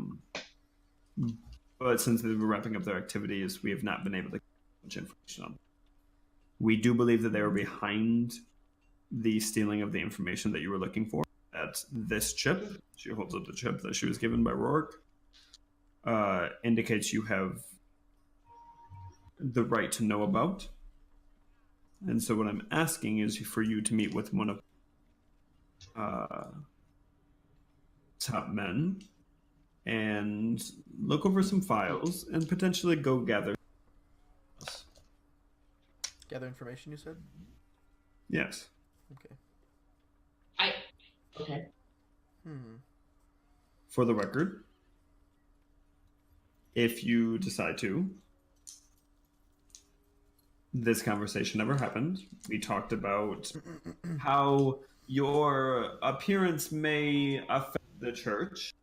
since they were wrapping up their activities, we have not been able to get much information on them. We do believe that they were behind the stealing of the information that you were looking for. At this chip, she holds up the chip that she was given by Rourke, indicates you have the right to know about. And so what I'm asking is for you to meet with one of top men and look over some files and potentially go gather. Gather information, you said? Yes. Okay. Okay. For the record, if you decide to, this conversation never happened. We talked about how your appearance may affect the church.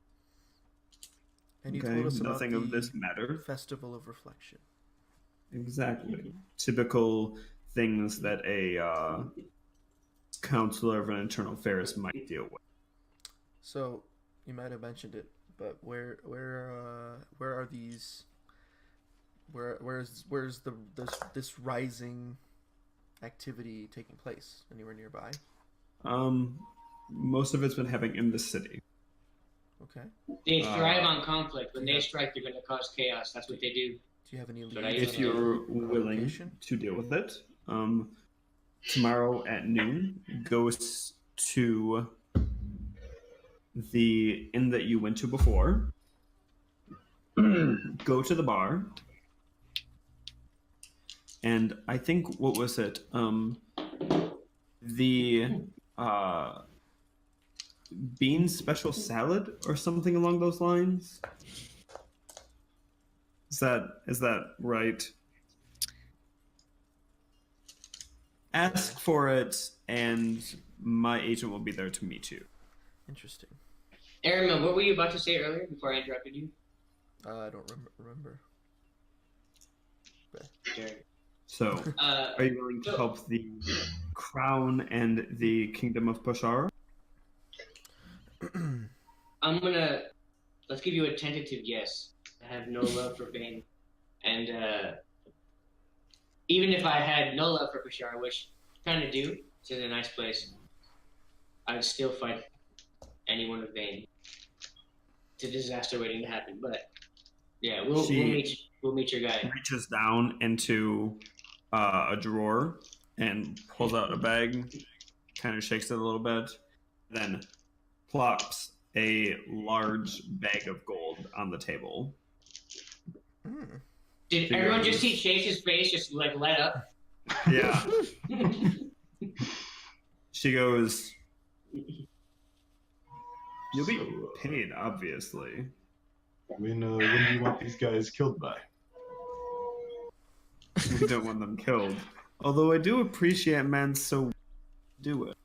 And you told us about nothing of this matter. Festival of Reflection. Exactly. Typical things that a counselor of an internal affairs might deal with. So, you might have mentioned it, but where are these? Where's this rising activity taking place? Anywhere nearby? Most of it's been happening in the city. Okay. They thrive on conflict. When they strike, they're going to cause chaos. That's what they do. Do you have any? If you're willing to deal with it, tomorrow at noon, go to the inn that you went to before. Go to the bar. And I think, what was it? The bean special salad or something along those lines? Is that right? Ask for it, and my agent will be there to meet you. Interesting. Aaron, what were you about to say earlier before I interrupted you? I don't remember. Sure. So, are you willing to help the crown and the kingdom of Bashar? Let's give you a tentative yes. I have no love for Bane. And even if I had no love for Bashar, which I kind of do, it's in a nice place, I would still fight anyone with Bane. It's a disaster waiting to happen, but yeah, we'll meet your guy. Reaches down into a drawer and pulls out a bag, kind of shakes it a little bit, then plops a large bag of gold on the table. Did everyone just see Chase's face just like light up? Yeah. She goes, "You'll be paid, obviously." When do you want these guys killed by? We don't want them killed. Although I do appreciate men, so do it.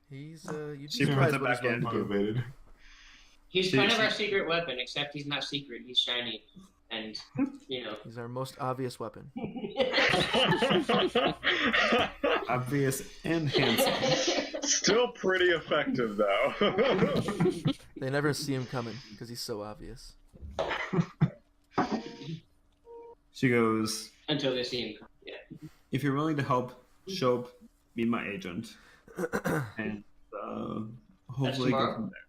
He's you'd be She puts surprised it what he's back willing in. to do. Motivated. He's kind of our secret weapon, except he's not secret. He's shiny, and you know. He's our most obvious weapon. Obvious and handsome. Still pretty effective, though. They never see him coming because he's so obvious. She goes, Until they see him. Yeah. if you're willing to help, show up, be my agent. And hopefully go tomorrow? from there.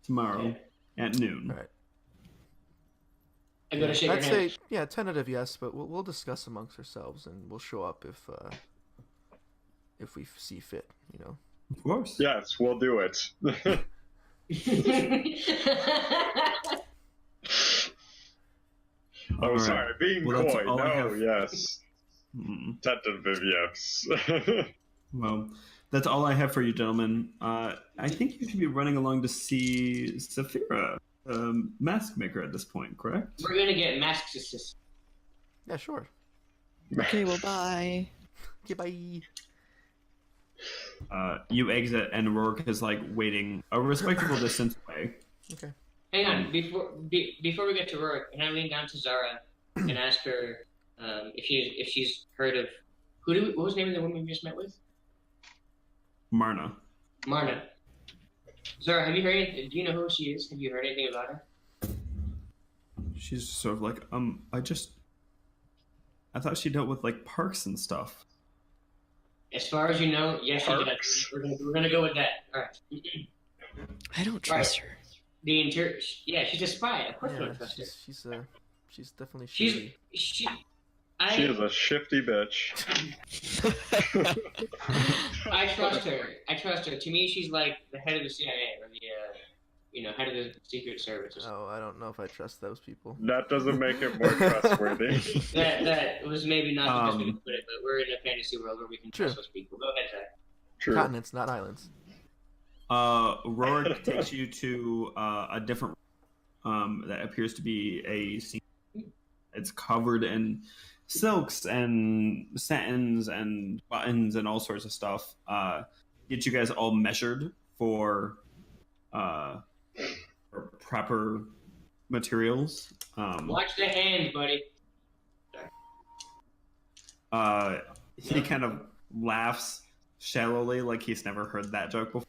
Tomorrow at noon. All right. I'm gonna shake your I'd hand. say tentative yes, but we'll discuss amongst ourselves and we'll show up if we see fit. You know. Of course. Yes, we'll do it. Oh, All sorry, right. being Well, that's coy. all I No, have. yes. Mm. Tentative, yes. Well, that's all I have for you, gentlemen. I think you should be running along to see Saphira, mask maker at this point, correct? We're gonna get masks assist. Yeah, sure. Okay, well, bye. Okay, bye. You exit, and Rourke is like waiting a respectable distance away. Okay. Hang on, before we get to Rourke, can I lean down to Zara and ask her if she's heard of what was the name of the woman we just met with? Marna. Marna. Zara, have you heard anything? Do you know who she is? Have you heard anything about her? She's sort of like, I thought she dealt with like parks and stuff. As far as you know, yes, she does. Parks. We're gonna go with that. All right. I don't trust her. The interior. Yeah, she's a spy. Of course, we Yeah, don't trust her. she's definitely She She is a shifty bitch. I trust her. To me, she's like the head of the CIA or the head of the Secret Service. Or something. Oh, I don't know if I trust those people. That doesn't make it more trustworthy. That was maybe not the best way to put it, but we're in a fantasy world where we can trust True. those people. Go ahead, Zach. True. Continents, not islands. Rourke takes you to a different that appears to be a scene. It's covered in silks and satins and buttons and all sorts of stuff. Get you guys all measured for proper materials. Watch the hand, buddy. He kind of laughs shallowly, like he's never heard that joke before.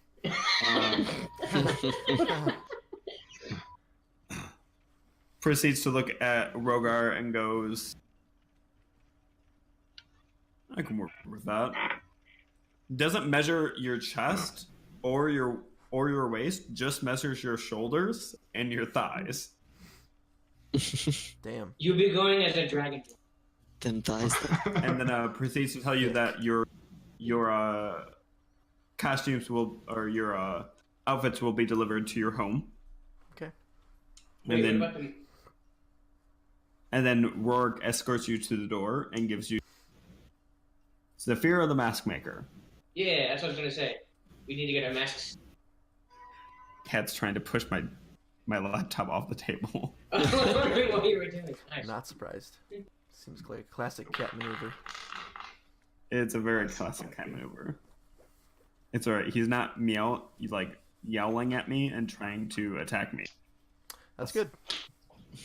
Proceeds to look at Rogar and goes, I can work with that. Doesn't measure your chest or your waist, just measures your shoulders and your thighs. Damn. You'll be going as a dragon. Them thighs. And then proceeds to tell you that your costumes your outfits will be delivered to your home. Okay. Wait, what about them? And then Rourke escorts you to the door and gives you Saphira the Mask Maker. Yeah, that's what I was gonna say. We need to get our masks. Cat's trying to push my laptop off the table. What you were doing. Nice. Not surprised. Seems like a classic cat maneuver. It's a very classic cat maneuver. It's alright. He's not he's like yelling at me and trying to attack me. That's good.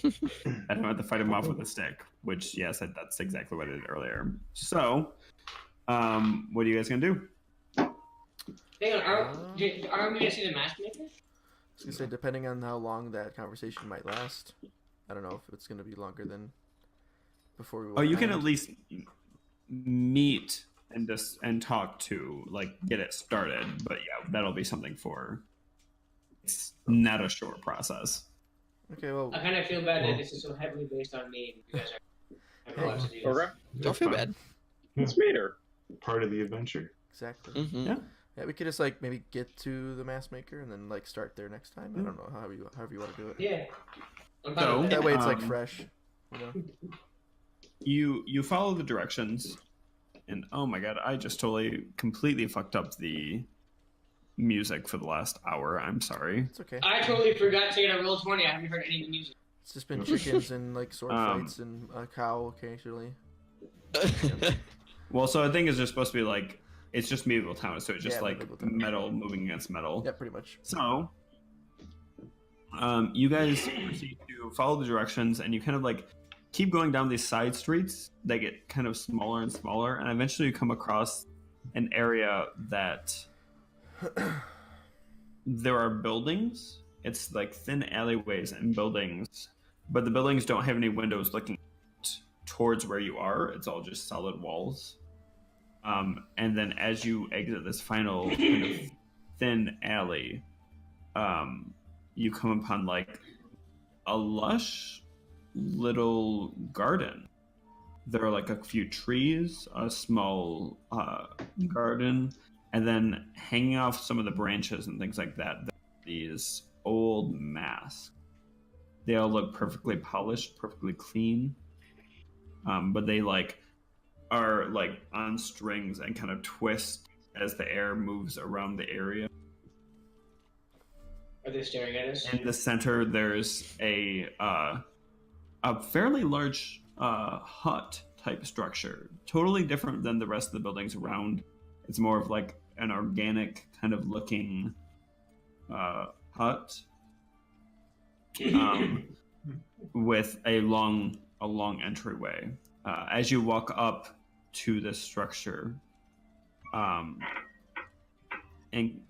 I don't have to fight him off with a stick, which, yes, that's exactly what I did earlier. So, what are you guys going to do? Hang on, are we gonna see the mask maker? I was gonna say, depending on how long that conversation might last, I don't know if it's gonna be longer than before we. Oh, you can land. at least meet and talk to, like, get it started. But yeah, that'll be something for. It's not a short process. Okay, well, I kind of feel bad that this is so heavily based on me. And you guys have a lot to do. Okay. Don't feel bad. Let's meet her. Part of the adventure. exactly. Mm-hmm. Yeah. Yeah, we could just like maybe get to the mask maker and then like start there next time. I don't know however you want to do it. Yeah. I'm fine So- with That way it's like Um, fresh. You know. You follow the directions, and oh my god, I just totally completely fucked up the music for the last hour. I'm sorry. It's okay. I totally forgot to get a roll 20. I haven't heard any music. It's just been chickens and like sword fights and a cow occasionally. Well, so I think it's just supposed to be like it's just medieval town, so it's just like medieval town. metal moving against metal. Yeah, pretty much. So, you guys proceed to follow the directions, and you kind of like keep going down these side streets. They get kind of smaller and smaller, and eventually you come across an area that there are buildings. It's like thin alleyways and buildings, but the buildings don't have any windows looking towards where you are. It's all just solid walls. And then as you exit this final kind of thin alley, you come upon like a lush little garden. There are like a few trees, a small garden, and then hanging off some of the branches and things like that, there are these old masks. They all look perfectly polished, perfectly clean, but they like are like on strings and kind of twist as the air moves around the area. Are they staring at us? In the center, there's a fairly large hut type structure, totally different than the rest of the buildings around. It's more of like an organic kind of looking hut with a long entryway. As you walk up to this structure, and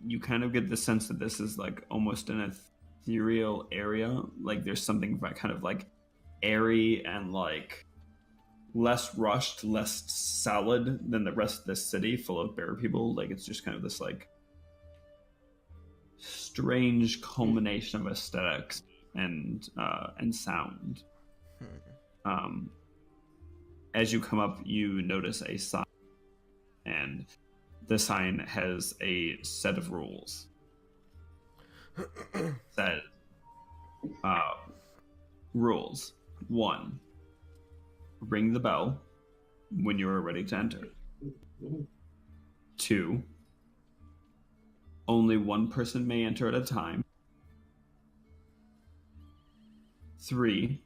you kind of get the sense that this is like almost an ethereal area. Like there's something kind of like airy and like less rushed, less solid than the rest of this city full of bear people. Like it's just kind of this like strange culmination of aesthetics and sound. As you come up, you notice a sign, and the sign has a set of rules that rules 1, ring the bell when you are ready to enter. 2, only one person may enter at a time. 3,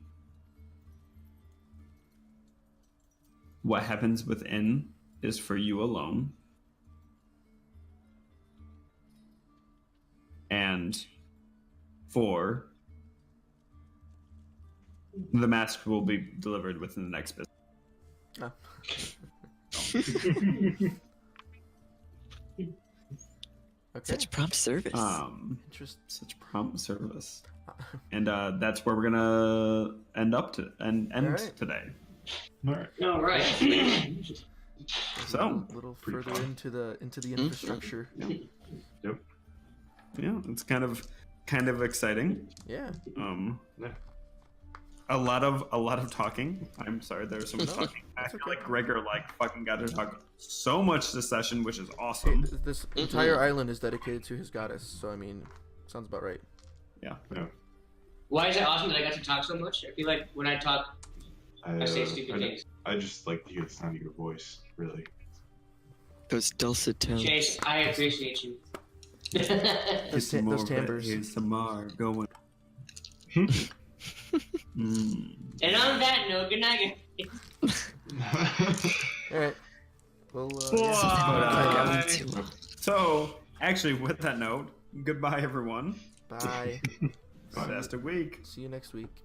what happens within is for you alone. And 4, the mask will be delivered within the next business. Oh. Okay. Such prompt service. Interesting. Such prompt service. And that's where we're gonna end right. today. All right. So a little further fun. into the infrastructure. Yep. Yeah, it's kind of exciting. Yeah. A lot of talking. I'm sorry, there's so much No, talking. I that's feel okay. like Gregor like fucking got to talk so much this session, which is Hey, awesome. this entire island is dedicated to his goddess, so I mean, sounds about right. Yeah. Why is it awesome that I got to talk so much? I feel like when I talk, I say stupid things. I just like to hear the sound of your voice, really. Those dulcet tones. Chase, I appreciate you. Those timbres. Here's some more going. And on that note, good night, guys. All right. Well, Bye. So, actually, with that note, goodbye, everyone. bye. Fantastic week. See you next week.